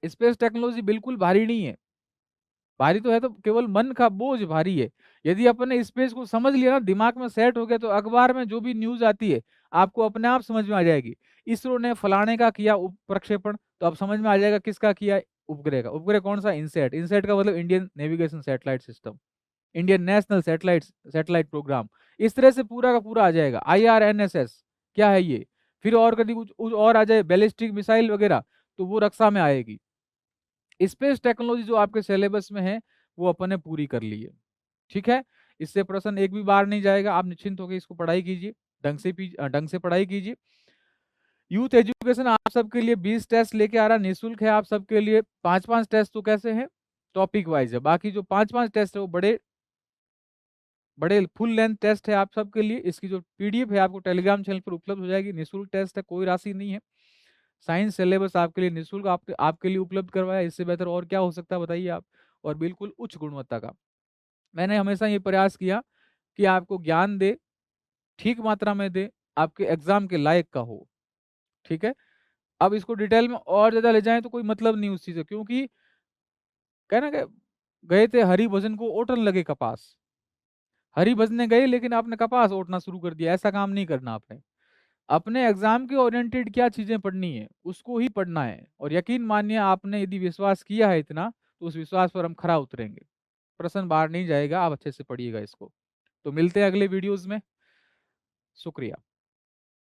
स्पेस टेक्नोलॉजी बिल्कुल भारी नहीं है। भारी तो है तो केवल मन का बोझ भारी है। यदि अपन ने स्पेस को समझ लिया ना, दिमाग में सेट हो गया, तो अखबार में जो भी न्यूज आती है आपको अपने आप समझ में आ जाएगी। इसरो ने फलाने का किया प्रक्षेपण, तो अब समझ में आ जाएगा किसका किया? उपग्रह का। उपग्रह कौन सा? इनसेट। इनसेट का मतलब Indian navigation satellite system, Indian national satellite satellite programme. इस तरह से पूरा का पूरा आ जाएगा। IRNSS क्या है ये? फिर और कभी कुछ और आ जाए, बैलिस्टिक मिसाइल वगैरह, तो वो रक्षा में आएगी। स्पेस टेक्नोलॉजी जो आपके सिलेबस में है वो अपन ने पूरी कर ली है। ठीक है। इससे प्रश्न एक भी बार नहीं जाएगा। आप निश्चिंत होकर इसको पढ़ाई कीजिए, ढंग से पढ़ाई कीजिए। यूथ एजुकेशन आप सबके लिए 20 टेस्ट लेके आ रहा, निःशुल्क है आप सबके लिए। 5-5 टेस्ट तो कैसे हैं? टॉपिक वाइज है। बाकी जो 5-5 टेस्ट है वो बड़े बड़े फुल लेंथ टेस्ट है आप सबके लिए। इसकी जो PDF है आपको टेलीग्राम चैनल पर उपलब्ध हो जाएगी। निःशुल्क टेस्ट है, कोई राशि नहीं है। साइंस सिलेबस आपके लिए निःशुल्क आपके लिए उपलब्ध करवाया। इससे बेहतर और क्या हो सकता है बताइए आप? और बिल्कुल उच्च गुणवत्ता का। मैंने हमेशा ये प्रयास किया कि आपको ज्ञान दे, ठीक मात्रा में दे, आपके एग्जाम के लायक का हो। ठीक है। अब इसको डिटेल में और ज्यादा ले जाएं तो कोई मतलब नहीं उस चीज से, क्योंकि कहना कि गए थे हरि भजन को ओटन लगे कपास। हरि भजने गए लेकिन आपने कपास ओटना शुरू कर दिया, ऐसा काम नहीं करना आपने। अपने एग्जाम के ओरिएंटेड क्या चीजें पढ़नी है उसको ही पढ़ना है। और यकीन मानिए, आपने यदि विश्वास किया है इतना, तो उस विश्वास पर हम खरा उतरेंगे। प्रश्न बाहर नहीं जाएगा, आप अच्छे से पढ़िएगा इसको। तो मिलते हैं अगले वीडियोस में। शुक्रिया।